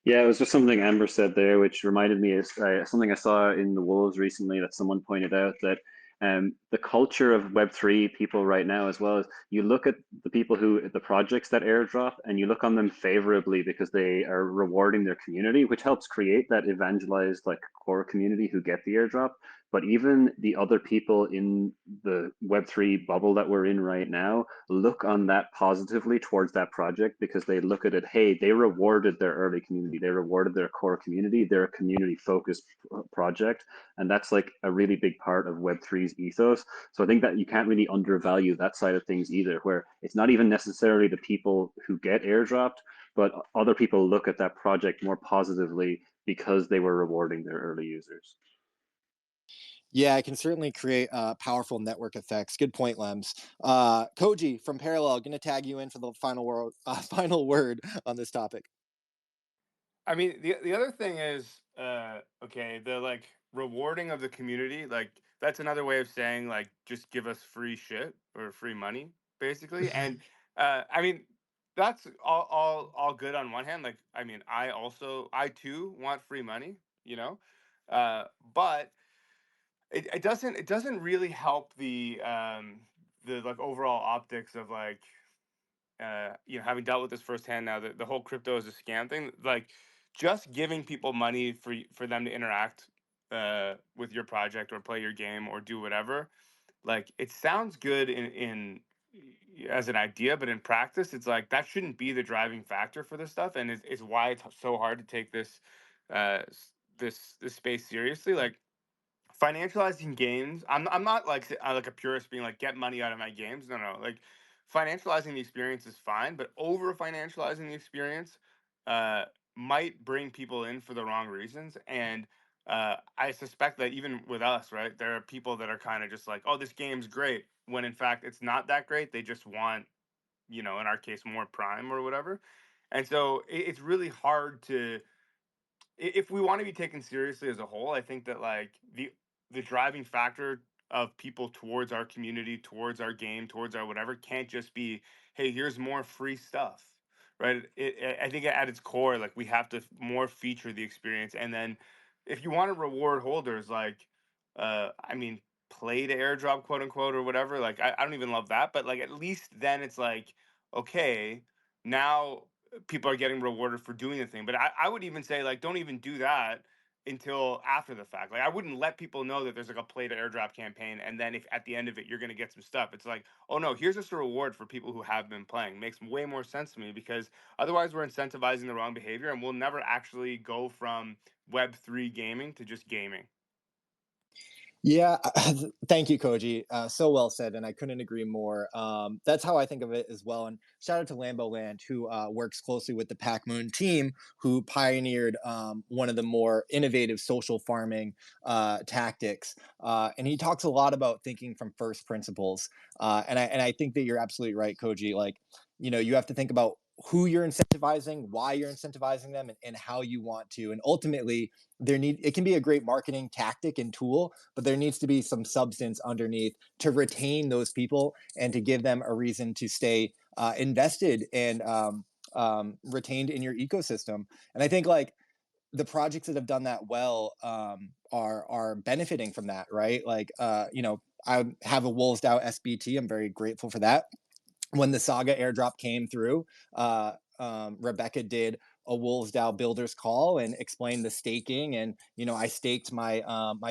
Yeah, it was just something Amber said there, which reminded me of something I saw in the Wolves recently that someone pointed out that the culture of Web3 people right now, as well as you look at the people the projects that airdrop, and you look on them favorably because they are rewarding their community, which helps create that evangelized like core community who get the airdrop. But even the other people in the Web3 bubble that we're in right now look on that positively towards that project because they look at it, hey, they rewarded their early community, they rewarded their core community, they're a community focused project. And that's like a really big part of Web3's ethos. So I think that you can't really undervalue that side of things either, where it's not even necessarily the people who get airdropped, but other people look at that project more positively because they were rewarding their early users. Yeah, it can certainly create powerful network effects. Good point, Lems. Koji from Parallel, going to tag you in for the final word on this topic. I mean, the other thing is, okay, the like rewarding of the community, like that's another way of saying like just give us free shit or free money, basically. And I mean, that's all good on one hand. Like, I mean, I too want free money, you know, but it doesn't really help the like overall optics of like having dealt with this firsthand now, that the whole crypto is a scam thing, like just giving people money for them to interact with your project or play your game or do whatever, like it sounds good in as an idea, but in practice, it's like that shouldn't be the driving factor for this stuff, and it's why it's so hard to take this this space seriously. Like financializing games, I'm not like like a purist being like get money out of my games. No, like financializing the experience is fine, but over financializing the experience uh might bring people in for the wrong reasons. And I suspect that even with us, right, there are people that are kind of just like, oh, this game's great, when in fact it's not that great. They just want, in our case, more prime or whatever. And so it's really hard to, if we want to be taken seriously as a whole, I think that like the driving factor of people towards our community, towards our game, towards our whatever, can't just be, hey, here's more free stuff, right? I think at its core, like we have to more feature the experience, and then if you want to reward holders, like, I mean, play to airdrop, quote unquote, or whatever. Like I don't even love that, but like at least then it's like, okay, now people are getting rewarded for doing the thing. But I would even say like don't even do that until after the fact. Like I wouldn't let people know that there's like a play to airdrop campaign, and then if at the end of it you're gonna get some stuff. It's like, oh no, here's just a reward for people who have been playing. Makes way more sense to me, because otherwise we're incentivizing the wrong behavior, and we'll never actually go from Web3 gaming to just gaming. Yeah, thank you, Koji. So well said, and I couldn't agree more. That's how I think of it as well. And shout out to Lambo Land, who works closely with the Pac Moon team, who pioneered one of the more innovative social farming tactics. And he talks a lot about thinking from first principles. And I think that you're absolutely right, Koji. Like, you have to think about who you're incentivizing, why you're incentivizing them, and how you want to. And ultimately, it can be a great marketing tactic and tool, but there needs to be some substance underneath to retain those people and to give them a reason to stay invested and retained in your ecosystem. And I think like the projects that have done that well are benefiting from that, right? Like I have a Wolves DAO SBT. I'm very grateful for that. When the Saga airdrop came through, Rebecca did a Wolves DAO builders call and explained the staking, and I staked my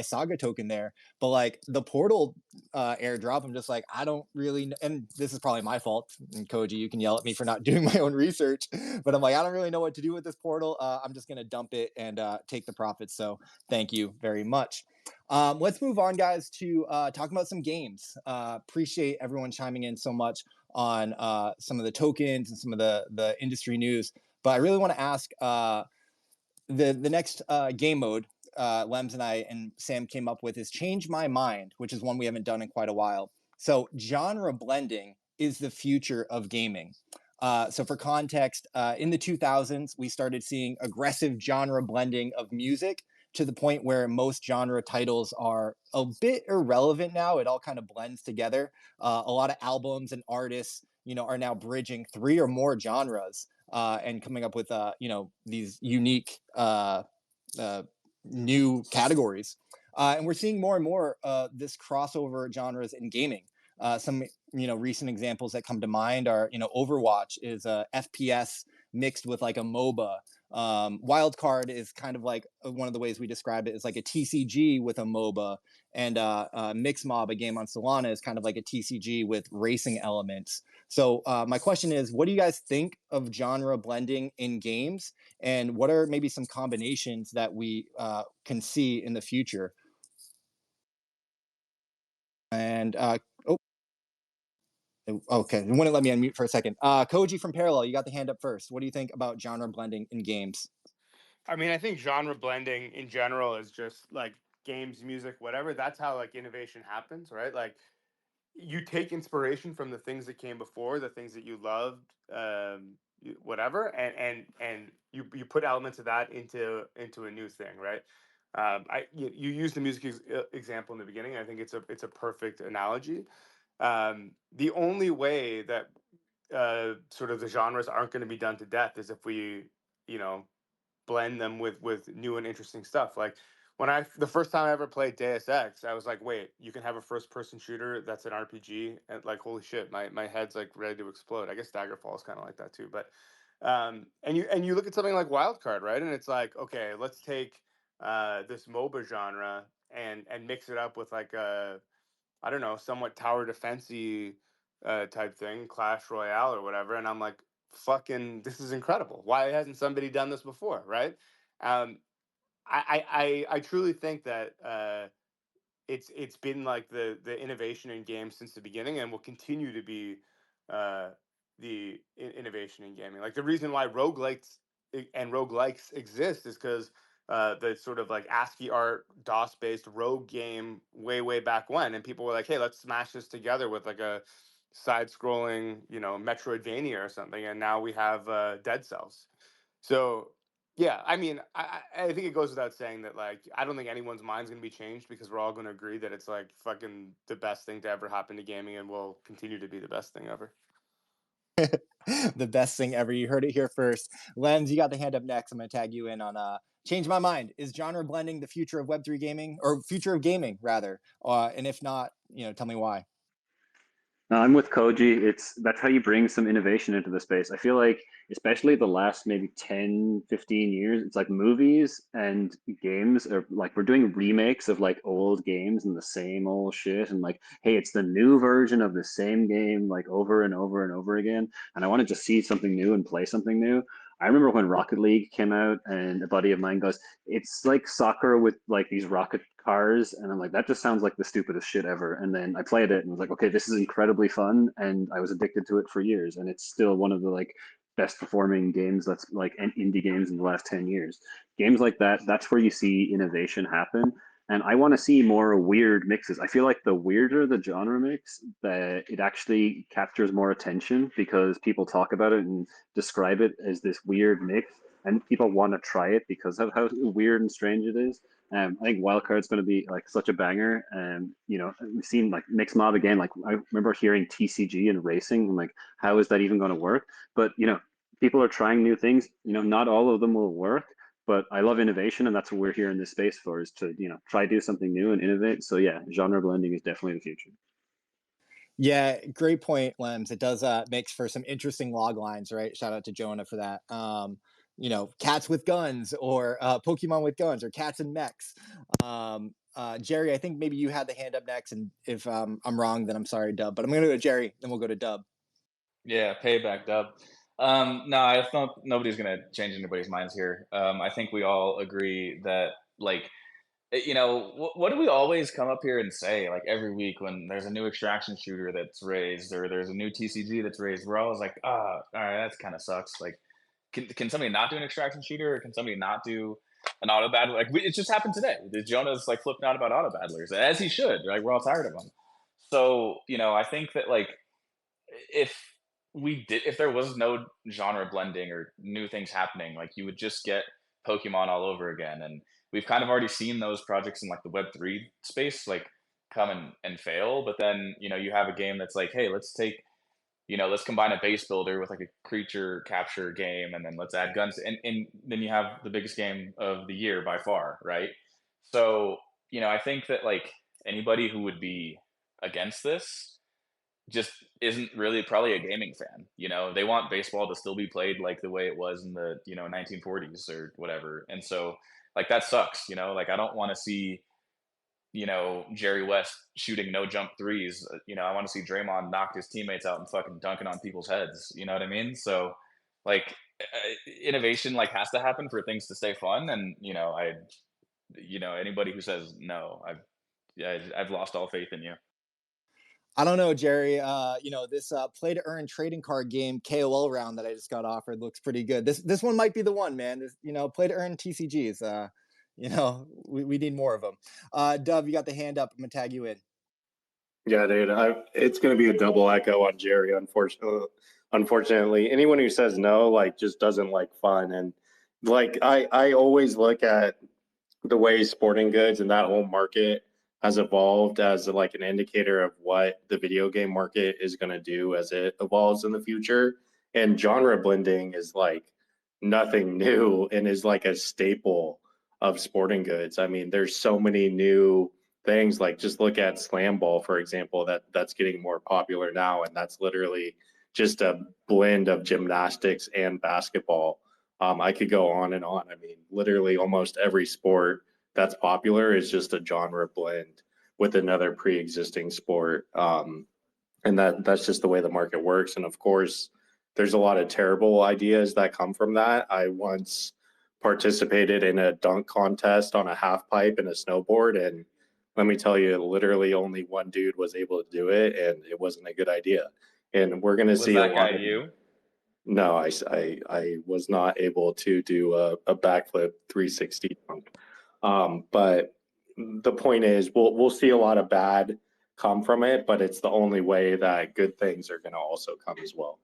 Saga token there. But like the portal airdrop, I'm just like, I don't really, and this is probably my fault. And Koji, you can yell at me for not doing my own research, but I'm like, I don't really know what to do with this portal. I'm just gonna dump it and take the profits. So thank you very much. Let's move on, guys, to talk about some games. Appreciate everyone chiming in so much on some of the tokens and some of the industry news. But I really want to ask the next game mode Lems and I and Sam came up with is Change My Mind, which is one we haven't done in quite a while. So genre blending is the future of gaming. So for context, in the 2000s, we started seeing aggressive genre blending of music to the point where most genre titles are a bit irrelevant now. It all kind of blends together. A lot of albums and artists, are now bridging 3 or more genres and coming up with, these unique new categories. And we're seeing more and more this crossover genres in gaming. Some recent examples that come to mind are Overwatch is a FPS mixed with like a MOBA. Wildcard is kind of like one of the ways we describe it is like a TCG with a MOBA, and Mixmob, a game on Solana, is kind of like a TCG with racing elements. So my question is, what do you guys think of genre blending in games, and what are maybe some combinations that we can see in the future? And oh, okay, you wouldn't let me unmute for a second. Koji from Parallel, you got the hand up first. What do you think about genre blending in games? I mean, I think genre blending in general is just like games, music, whatever. That's how like innovation happens, right? Like you take inspiration from the things that came before, the things that you loved, whatever, and you put elements of that into a new thing, right? You used the music example in the beginning. I think it's a perfect analogy. The only way that sort of the genres aren't going to be done to death is if we, you know, blend them with new and interesting stuff. Like when the first time I ever played Deus Ex, I was like, wait, you can have a first person shooter that's an RPG, and like holy shit, my head's like ready to explode. I guess Daggerfall is kind of like that too. But and you look at something like Wildcard, right? And it's like, okay, let's take this MOBA genre and mix it up with like a, I don't know, somewhat tower defensey type thing, Clash Royale or whatever, and I'm like, fucking, this is incredible. Why hasn't somebody done this before, right? Um, I truly think that it's been like the innovation in games since the beginning, and will continue to be uh, the innovation in gaming. Like the reason why and roguelikes exist is because the sort of like ASCII art DOS based rogue game way back when, and people were like, hey, let's smash this together with like a side scrolling, you know, Metroidvania or something, and now we have Dead Cells. So yeah, I mean, I think it goes without saying that like I don't think anyone's mind's gonna be changed because we're all gonna agree that it's like fucking the best thing to ever happen to gaming and will continue to be the best thing ever. The best thing ever. You heard it here first. Lens, you got the hand up next. I'm gonna tag you in on change my mind. Is genre blending the future of Web3 gaming, or future of gaming rather? And if not, you know, tell me why. I'm with Koji. That's how you bring some innovation into the space. I feel like, especially the last maybe 10, 15 years, it's like movies and games are like we're doing remakes of like old games and the same old shit. And like, hey, it's the new version of the same game like over and over and over again. And I want to just see something new and play something new. I remember when Rocket League came out, and a buddy of mine goes, it's like soccer with like these rocket cars, and I'm like, that just sounds like the stupidest shit ever. And then I played it and was like, okay, this is incredibly fun, and I was addicted to it for years, and it's still one of the like best performing games that's like indie games in the last 10 years. Games like that, that's where you see innovation happen. And I want to see more weird mixes. I feel like the weirder the genre mix, that it actually captures more attention because people talk about it and describe it as this weird mix, and people want to try it because of how weird and strange it is. I think Wildcard's going to be like such a banger, and you know we've seen like mixed mob again. Like I remember hearing TCG and racing, and like how is that even going to work? But you know, people are trying new things. You know, not all of them will work, but I love innovation, and that's what we're here in this space for, is to, you know, try do something new and innovate. So yeah, genre blending is definitely the future. Yeah, great point, Lems. It does makes for some interesting log lines, right? Shout out to Jonah for that. You know, cats with guns, or Pokemon with guns, or cats and mechs. Jerry, I think maybe you had the hand up next, and if I'm wrong, then I'm sorry, Dub. But I'm gonna go to Jerry, then we'll go to Dub. Yeah, payback, Dub. No, I don't. Nobody's gonna change anybody's minds here. I think we all agree that, like, you know, what do we always come up here and say, like, every week when there's a new extraction shooter that's raised, or there's a new TCG that's raised? We're always like, all right, that kind of sucks. Like, can somebody not do an extraction shooter, or can somebody not do an auto battler? Like, it just happened today. Jonah's like flipping out about auto battlers, as he should. Right, we're all tired of them. So, you know, I think that, like, if if there was no genre blending or new things happening, like, you would just get Pokemon all over again. And we've kind of already seen those projects in like the Web3 space, like, come and fail. But then, you know, you have a game that's like, hey, let's take, you know, let's combine a base builder with like a creature capture game, and then let's add guns, and then you have the biggest game of the year by far, right? So, you know, I think that, like, anybody who would be against this just isn't really probably a gaming fan. You know, they want baseball to still be played like the way it was in the, you know, 1940s or whatever. And so, like, that sucks, you know? Like, I don't want to see, you know, Jerry West shooting no jump threes. You know, I want to see Draymond knock his teammates out and fucking dunking on people's heads. You know what I mean? So, like, innovation, like, has to happen for things to stay fun. And, you know, you know, anybody who says no, I've lost all faith in you. I don't know, Jerry. You know, this play to earn trading card game KOL round that I just got offered looks pretty good. This one might be the one, man. This, you know, play to earn TCGs. You know, we need more of them. Dub, you got the hand up. I'm gonna tag you in. Yeah, dude, it's going to be a double echo on Jerry. Unfortunately, anyone who says no, like, just doesn't like fun. And like, I always look at the way sporting goods and that whole market has evolved as like an indicator of what the video game market is going to do as it evolves in the future. And genre blending is like nothing new, and is like a staple of sporting goods. I mean, there's so many new things. Like, just look at slam ball, for example, that's getting more popular now, and that's literally just a blend of gymnastics and basketball. I could go on and on. I mean, literally almost every sport that's popular is just a genre blend with another pre-existing sport. And that's just the way the market works. And of course, there's a lot of terrible ideas that come from that. I once participated in a dunk contest on a half pipe and a snowboard, and let me tell you, literally only one dude was able to do it, and it wasn't a good idea. And we're going to Was see a that guy lot of. you? No, I was not able to do a backflip 360 dunk. But the point is, we'll see a lot of bad come from it, but it's the only way that good things are going to also come as well.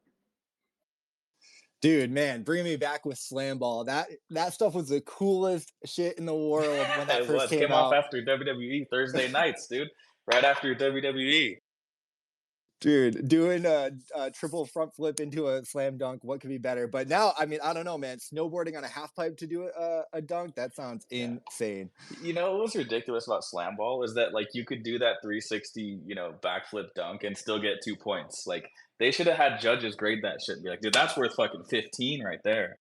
Dude, man, bring me back with Slam Ball. That stuff was the coolest shit in the world when that It first was. came Came off out. after WWE Thursday nights, dude. Right after WWE. Dude, doing a triple front flip into a slam dunk, what could be better? But now, I mean, I don't know, man. Snowboarding on a half pipe to do a dunk, that sounds insane. You know what was ridiculous about slam ball is that like you could do that 360, backflip dunk and still get 2 points. Like they should have had judges grade that shit and be like, dude, that's worth fucking 15 right there.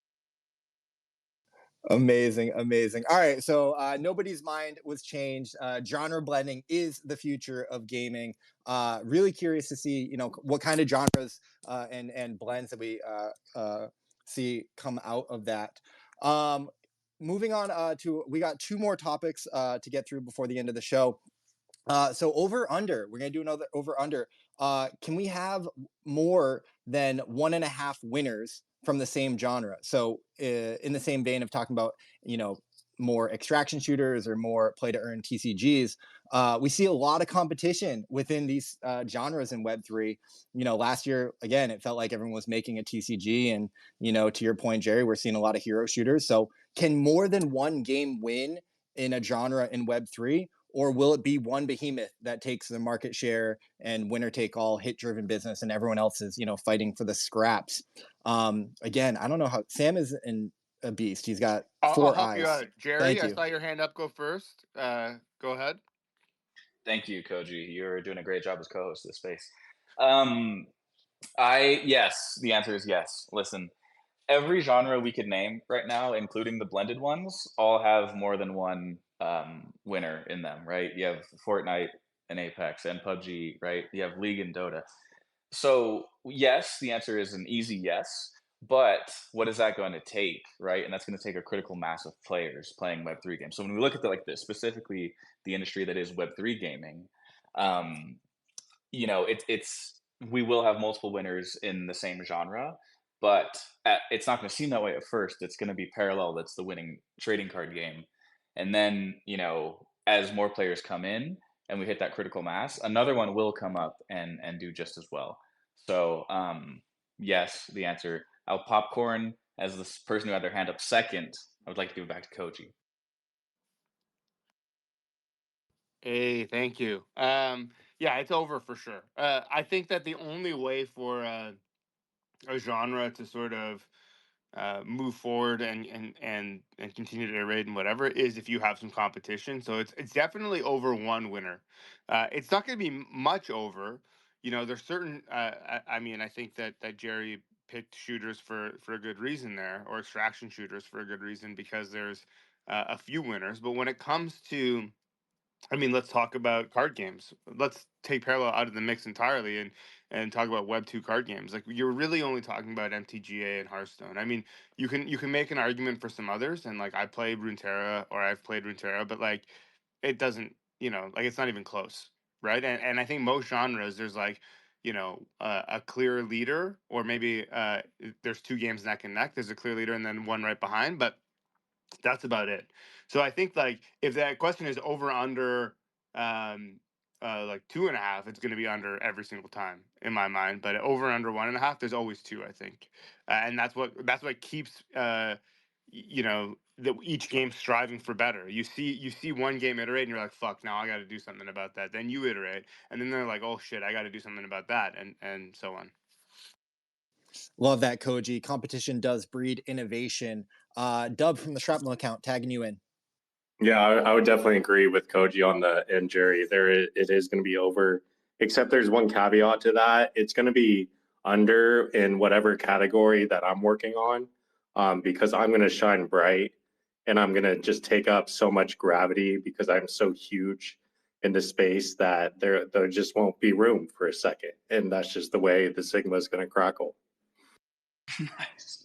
Amazing, amazing. All right, so nobody's mind was changed. Genre blending is the future of gaming. Really curious to see, what kind of genres and blends that we see come out of that. Moving on we got two more topics to get through before the end of the show. So over under, we're gonna do another over under. Can we have more than 1.5 winners from the same genre? So in the same vein of talking about, more extraction shooters or more play to earn TCGs, we see a lot of competition within these genres in Web3. Last year, again, it felt like everyone was making a TCG, and to your point, Jerry, we're seeing a lot of hero shooters. So can more than one game win in a genre in Web3? Or will it be one behemoth that takes the market share and winner take all hit driven business, and everyone else is, fighting for the scraps? Again, I don't know how Sam is a beast. He's got I'll 4 help you eyes. out. Jerry, Thank I you. saw your hand up. Go first. Go ahead. Thank you, Koji. You're doing a great job as co-host of this space. Yes, the answer is yes. Listen, every genre we could name right now, including the blended ones, all have more than one winner in them, right? You have Fortnite and Apex and PUBG, right? You have League and Dota. So yes, the answer is an easy yes. But what is that going to take, right? And that's going to take a critical mass of players playing Web3 games. So when we look at specifically the industry that is Web3 gaming, it's we will have multiple winners in the same genre, but it's not going to seem that way at first. It's going to be parallel. That's the winning trading card game, and then as more players come in and we hit that critical mass, another one will come up and do just as well. So yes, the answer. I'll popcorn as this person who had their hand up second. I would like to give it back to Koji. Hey, thank you. Yeah, it's over for sure. I think that the only way for a genre to sort of move forward and continue to iterate and whatever is if you have some competition. So it's definitely over one winner. It's not going to be much over. There's certain. I mean, I think that Jerry picked shooters for a good reason there, or extraction shooters for a good reason because there's a few winners. But when it comes to let's talk about card games. Let's take Parallel out of the mix entirely and talk about Web2 card games. Like you're really only talking about MTGA and Hearthstone. I mean, you can make an argument for some others, and like I played Runeterra or I've played Runeterra, but like it doesn't, like it's not even close, right? And I think most genres there's like a clear leader, or maybe there's two games neck and neck. There's a clear leader and then one right behind, but that's about it. So I think like if that question is over under like 2.5, it's going to be under every single time in my mind. But over under 1.5, there's always two, I think, and that's what keeps each game striving for better. You see one game iterate and you're like, fuck, now I got to do something about that. Then you iterate, and then they're like, oh shit, I got to do something about that, and so on. Love that, Koji. Competition does breed innovation. Dub from the Shrapnel account, tagging you in. Yeah, I would definitely agree with Koji on the and Jerry. It is going to be over, except there's one caveat to that. It's going to be under in whatever category that I'm working on, because I'm going to shine bright and I'm going to just take up so much gravity because I'm so huge into space that there just won't be room for a second, and that's just the way the Sigma is going to crackle. Nice.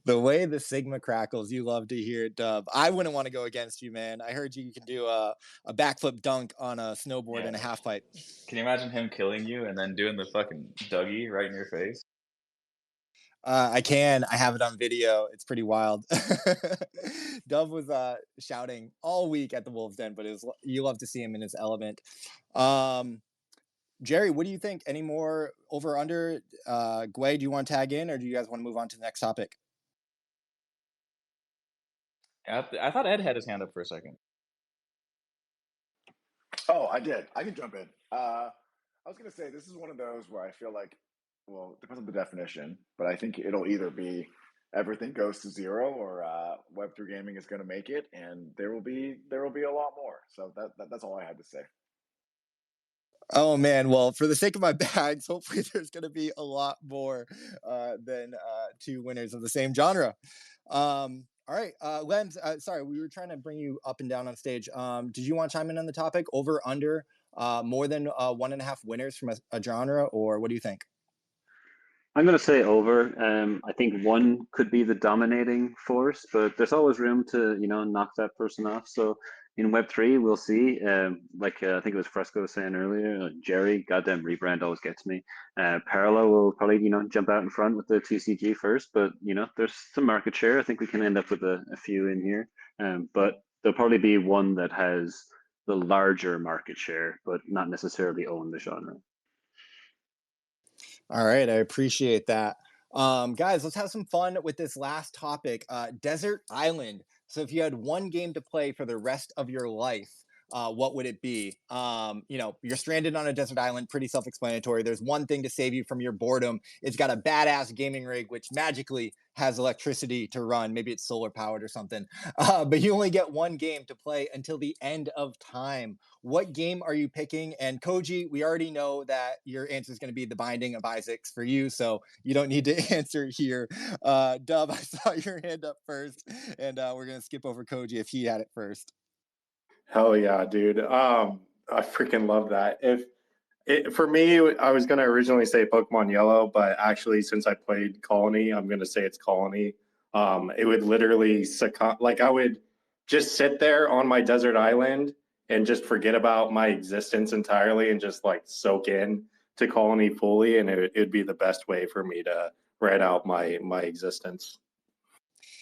The way the Sigma crackles, you love to hear it, Dub. I wouldn't want to go against you, man. I heard you can do a backflip dunk on a snowboard and a half pipe. Can you imagine him killing you and then doing the fucking Dougie right in your face? I can. I have it on video. It's pretty wild. Dove was shouting all week at the Wolves Den, but you love to see him in his element. Jerry, what do you think? Any more over under? Gway, do you want to tag in, or do you guys want to move on to the next topic? I thought Ed had his hand up for a second. Oh, I did. I can jump in. I was going to say, this is one of those where I feel like, well, it depends on the definition, but I think it'll either be everything goes to zero, or Web3 gaming is going to make it, and there will be a lot more. So that's all I had to say. Oh man, well, for the sake of my bags, hopefully there's going to be a lot more than two winners of the same genre. All right, Lems, sorry, we were trying to bring you up and down on stage. Did you want to chime in on the topic? Over, under, more than 1.5 winners from a genre, or what do you think? I'm going to say over. I think one could be the dominating force, but there's always room to, knock that person off. So in Web3, we'll see. I think it was Fresco saying earlier, Jerry, goddamn rebrand always gets me. Parallel will probably, jump out in front with the TCG first, but, there's some market share. I think we can end up with a few in here. But there'll probably be one that has the larger market share, but not necessarily own the genre. All right, I appreciate that. Guys, let's have some fun with this last topic, Desert Island. So if you had one game to play for the rest of your life, what would it be? You're stranded on a desert island, pretty self-explanatory. There's one thing to save you from your boredom. It's got a badass gaming rig, which magically has electricity to run. Maybe it's solar powered or something. But you only get one game to play until the end of time. What game are you picking? And Koji, we already know that your answer is going to be The Binding of Isaacs for you, so you don't need to answer here. Dub, I saw your hand up first, and we're going to skip over Koji if he had it first. Hell yeah, dude. I freaking love that. For me, I was gonna originally say Pokemon Yellow, but actually, since I played Colony, I'm gonna say it's Colony. It would literally succumb. Like, I would just sit there on my desert island and just forget about my existence entirely and just like soak in to Colony fully, and it'd be the best way for me to write out my existence.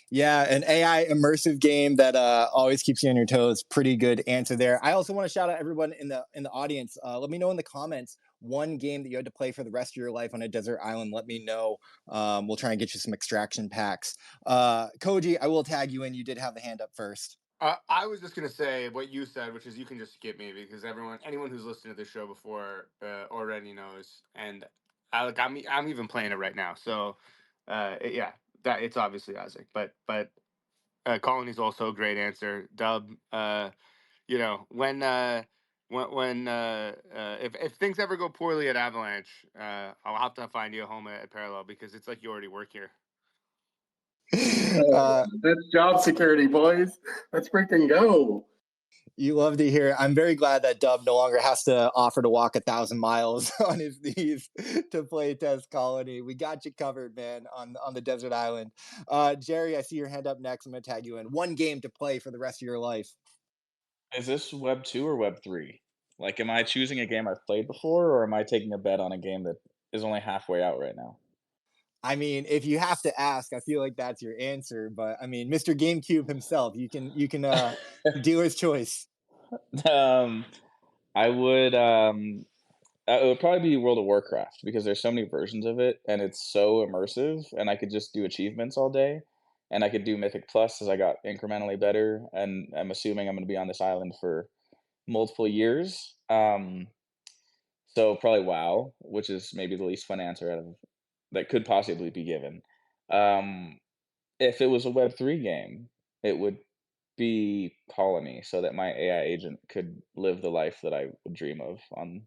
Yeah, an AI immersive game that always keeps you on your toes. Pretty good answer there. I also want to shout out everyone in the audience. Let me know in the comments one game that you had to play for the rest of your life on a desert island. Let me know. We'll try and get you some extraction packs. Koji, I will tag you in. You did have the hand up first. I was just gonna say what you said, which is you can just skip me because anyone who's listened to this show before already knows, and I'm even playing it right now. So, yeah, that it's obviously Isaac, but Colony's also a great answer. Dub, if things ever go poorly at Avalanche, I'll have to find you a home at Parallel because it's like you already work here. That's job security, boys. Let's freaking go. You love to hear. I'm very glad that Dub no longer has to offer to walk 1,000 miles on his knees to play test Colony. We got you covered, man, on the desert island. Jerry, I see your hand up next. I'm gonna tag you in. One game to play for the rest of your life. Is this Web 2 or Web 3? Like, am I choosing a game I've played before, or am I taking a bet on a game that is only halfway out right now? I mean, if you have to ask, I feel like that's your answer. But I mean, Mr. GameCube himself, you can dealer's choice. I would it would probably be World of Warcraft because there's so many versions of it and it's so immersive, and I could just do achievements all day, and I could do Mythic Plus as I got incrementally better, and I'm assuming I'm going to be on this island for multiple years. So probably WoW, which is maybe the least fun answer out of that could possibly be given. Um, if it was a Web3 game, it would be Colony, so that my AI agent could live the life that I would dream of on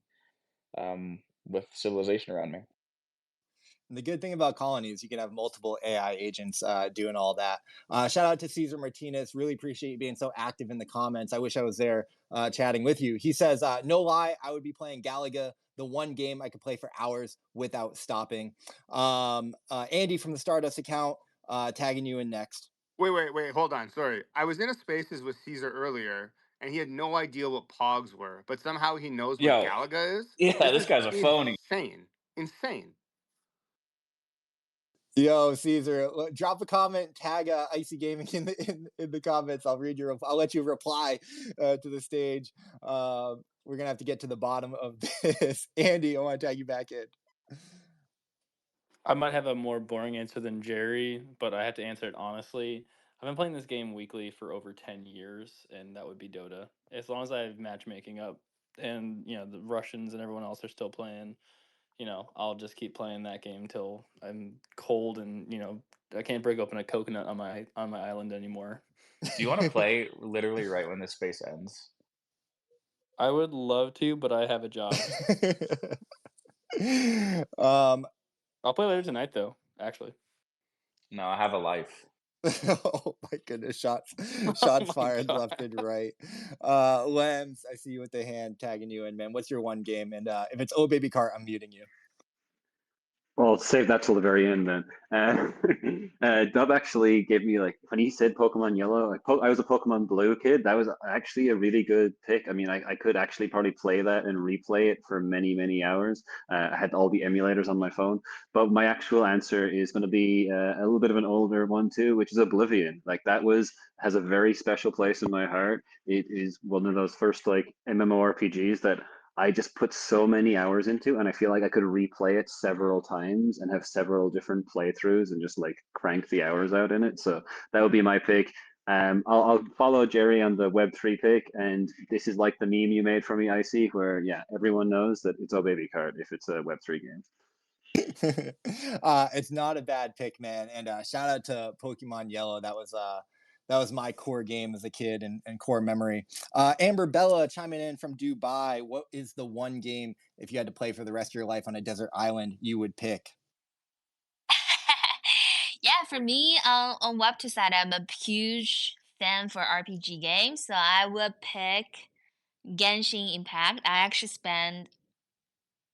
with civilization around me. And the good thing about Colony is you can have multiple AI agents doing all that. Shout out to Cesar Martinez. Really appreciate you being so active in the comments. I wish I was there chatting with you. He says, no lie, I would be playing Galaga, the one game I could play for hours without stopping. Andy from the Stardust account, tagging you in next. Wait, hold on. Sorry. I was in a spaces with Caesar earlier, and he had no idea what Pogs were, but somehow he knows what Yo, Galaga is. yeah, This this is guy's a phony. insane. Yo, Caesar, drop a comment, tag Icy Gaming in the comments. I'll let you reply to the stage. We're gonna have to get to the bottom of this. Andy, I want to tag you back in. I might have a more boring answer than Jerry, but I have to answer it honestly. I've been playing this game weekly for over 10 years, and that would be Dota. As long as I have matchmaking up and, the Russians and everyone else are still playing, I'll just keep playing that game till I'm cold and, I can't break open a coconut on my island anymore. Do you want to play literally right when this space ends? I would love to, but I have a job. I'll play later tonight, though, actually. No, I have a life. Oh my goodness, shots fired God. left and right. Lems, I see you with the hand tagging you in, man. What's your one game? And if it's Oh Baby Cart, I'm muting you. Well, save that till the very end then. Dub actually gave me, like, when he said Pokemon Yellow, I was a Pokemon Blue kid. That was actually a really good pick. I mean, I could actually probably play that and replay it for many, many hours. I had all the emulators on my phone. But my actual answer is going to be a little bit of an older one too, which is Oblivion. Like, has a very special place in my heart. It is one of those first, like, MMORPGs that I just put so many hours into, and I feel like I could replay it several times and have several different playthroughs and just like crank the hours out in it. So that would be my pick. I'll follow Jerry on the Web3 pick, and this is like the meme you made for me, Icy, where everyone knows that it's Oh Baby Card if it's a Web3 game. It's not a bad pick, man. And shout out to Pokemon Yellow. That was my core game as a kid and core memory. Amber Bella chiming in from Dubai. What is the one game, if you had to play for the rest of your life on a desert island, you would pick? Yeah, for me, on Web2 side, I'm a huge fan for RPG games, so I would pick Genshin Impact. I actually spend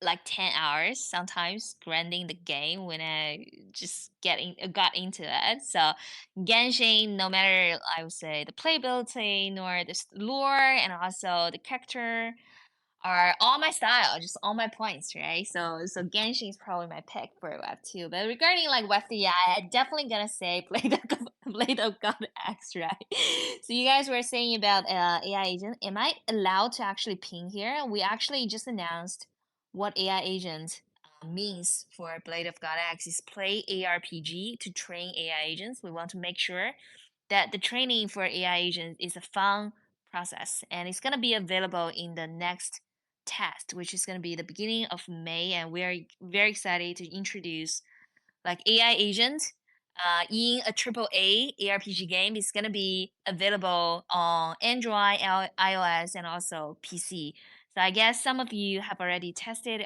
like 10 hours sometimes grinding the game when I just got into it. So Genshin, no matter I would say the playability nor the lore and also the character are all my style, just all my points, right? So Genshin is probably my pick for Web 2. But regarding like Web 3, yeah, I definitely gonna say Blade of God X, right? So you guys were saying about AI agent. Am I allowed to actually ping here? We actually just announced what AI agent means for Blade of God X is play ARPG to train AI agents. We want to make sure that the training for AI agents is a fun process, and it's going to be available in the next test, which is going to be the beginning of May, and we're very excited to introduce like AI agent in a AAA ARPG game. Is going to be available on Android, iOS, and also PC. So I guess some of you have already tested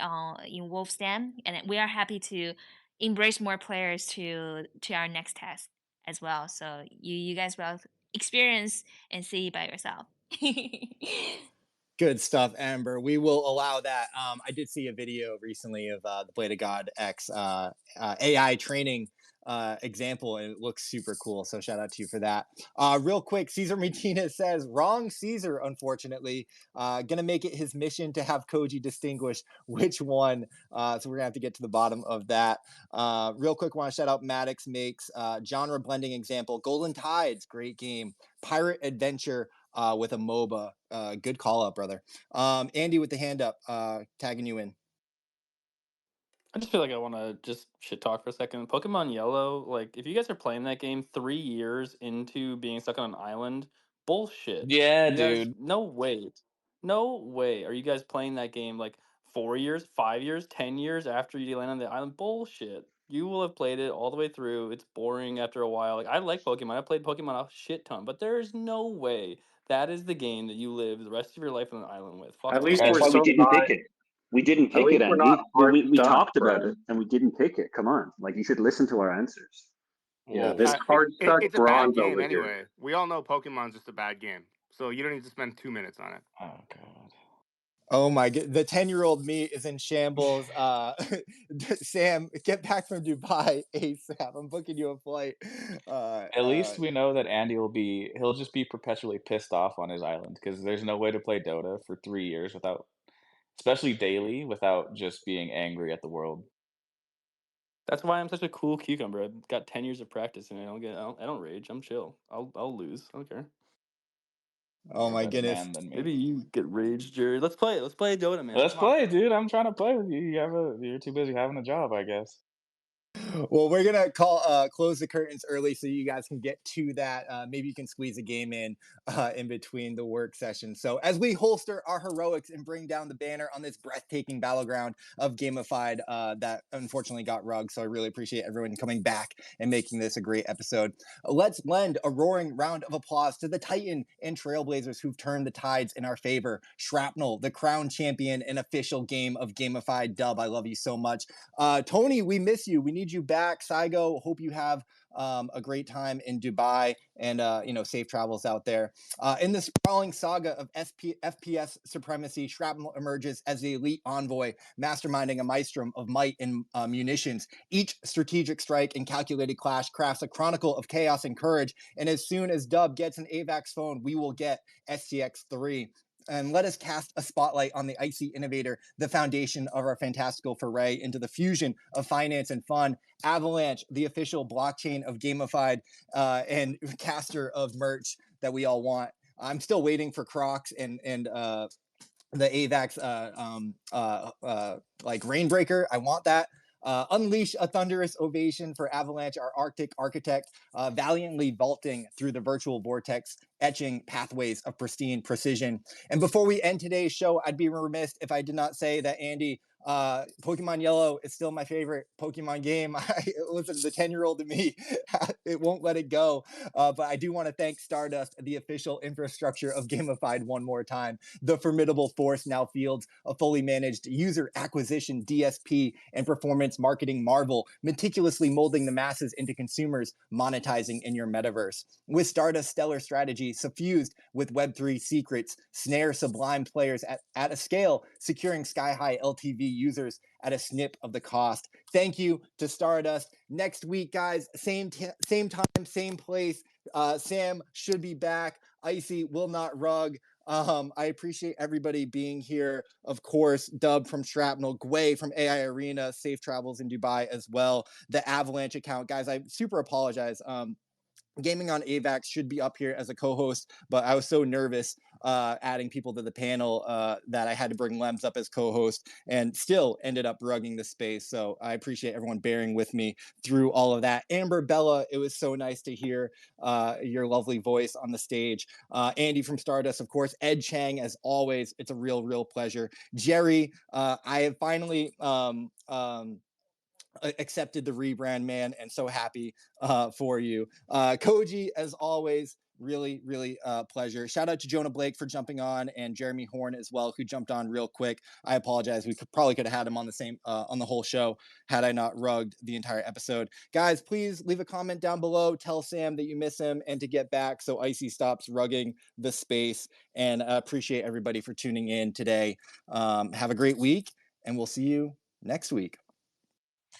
in Wolf's Den, and we are happy to embrace more players to our next test as well. So you guys will experience and see by yourself. Good stuff, Amber. We will allow that. I did see a video recently of the Blade of God X AI training example, and it looks super cool. So shout out to you for that. Real quick, Cesar Martinez says, wrong Cesar, unfortunately. Gonna make it his mission to have Koji distinguish which one. So we're gonna have to get to the bottom of that. Real quick, want to shout out Maddox makes genre blending example. Golden Tides, great game. Pirate Adventure with a MOBA. Good call out, brother. Andy with the hand up, tagging you in. I just feel like I want to just shit talk for a second. Pokemon Yellow, like, if you guys are playing that game 3 years into being stuck on an island, bullshit. Yeah, You guys, dude. no way. No way. Are you guys playing that game like 4 years, 5 years, 10 years after you land on the island? Bullshit. You will have played it all the way through. It's boring after a while. Like, I like Pokemon. I played Pokemon a shit ton, but there is no way that is the game that you live the rest of your life on an island with. Fuck At off. least That's we're why we so didn't not. pick it. We didn't At pick least it, we're Andy. not Well, hard we stuck, talked about bro. it and we didn't pick it. Come on, like you should listen to our answers. Yeah, Whoa. this hard stuck It's a bad bronze game over here. anyway. We all know Pokemon's just a bad game, so you don't need to spend 2 minutes on it. Oh god. Oh my god, the 10-year-old me is in shambles. Sam, get back from Dubai ASAP. I'm booking you a flight. At least we know that Andy he'll just be perpetually pissed off on his island because there's no way to play Dota for 3 years without, especially daily, without just being angry at the world. That's why I'm such a cool cucumber. I've got 10 years of practice and I don't rage. I'm chill. I'll lose. I don't care. Oh You're a my better goodness. man than me. Maybe you get rage, Jared. Let's play it. Let's play Dota, man. Let's Come on. play, dude. I'm trying to play with you. You're too busy having a job, I guess. Well, we're gonna close the curtains early so you guys can get to that. Maybe you can squeeze a game in between the work sessions. So as we holster our heroics and bring down the banner on this breathtaking battleground of gamified that unfortunately got rugged. So I really appreciate everyone coming back and making this a great episode. Let's lend a roaring round of applause to the Titan and Trailblazers who've turned the tides in our favor. Shrapnel, the crown champion and official game of gamified dub. I love you so much. Tony, we miss you. We need you back. Saigo, hope you have a great time in Dubai and safe travels out there. In the sprawling saga of FPS supremacy, Shrapnel emerges as the elite envoy, masterminding a maelstrom of might and munitions. Each strategic strike and calculated clash crafts a chronicle of chaos and courage. And as soon as Dub gets an AVAX phone, we will get STX3. And let us cast a spotlight on the icy innovator, the foundation of our fantastical foray into the fusion of finance and fun. Avalanche, the official blockchain of gamified and caster of merch that we all want. I'm still waiting for Crocs and the AVAX like Rainbreaker. I want that. Unleash a thunderous ovation for Avalanche, our Arctic architect, valiantly vaulting through the virtual vortex, etching pathways of pristine precision. And before we end today's show, I'd be remiss if I did not say that Andy, Pokemon Yellow is still my favorite Pokemon game. Listen, the 10-year-old to me, it won't let it go. But I do want to thank Stardust, the official infrastructure of Gamified, one more time. The formidable force now fields a fully managed user acquisition DSP and performance marketing marvel, meticulously molding the masses into consumers, monetizing in your metaverse. With Stardust stellar strategy suffused with Web3 secrets, snare sublime players at a scale, securing sky-high LTV users at a snip of the cost. Thank you to Stardust. Next week, guys, same time, same place. Sam should be back. Icy will not rug. I appreciate everybody being here. Of course, Dub from Shrapnel, Gwei from AI Arena, safe travels in Dubai as well. The Avalanche account, guys, I super apologize. Gaming on AVAX should be up here as a co-host, but I was so nervous adding people to the panel that I had to bring Lems up as co-host and still ended up rugging the space. So I appreciate everyone bearing with me through all of that. Amber, Bella, it was so nice to hear your lovely voice on the stage. Andy from Stardust, of course. Ed Chang, as always. It's a real pleasure. Jerry, I have finally accepted the rebrand, man, and so happy for you. Koji, as always, really pleasure. Shout out to Jonah Blake for jumping on, and Jeremy Horn as well, who jumped on real quick. I apologize. We probably could have had him on the same on the whole show had I not rugged the entire episode. Guys, please leave a comment down below. Tell Sam that you miss him and to get back so Icy stops rugging the space. And appreciate everybody for tuning in today. Have a great week, and we'll see you next week.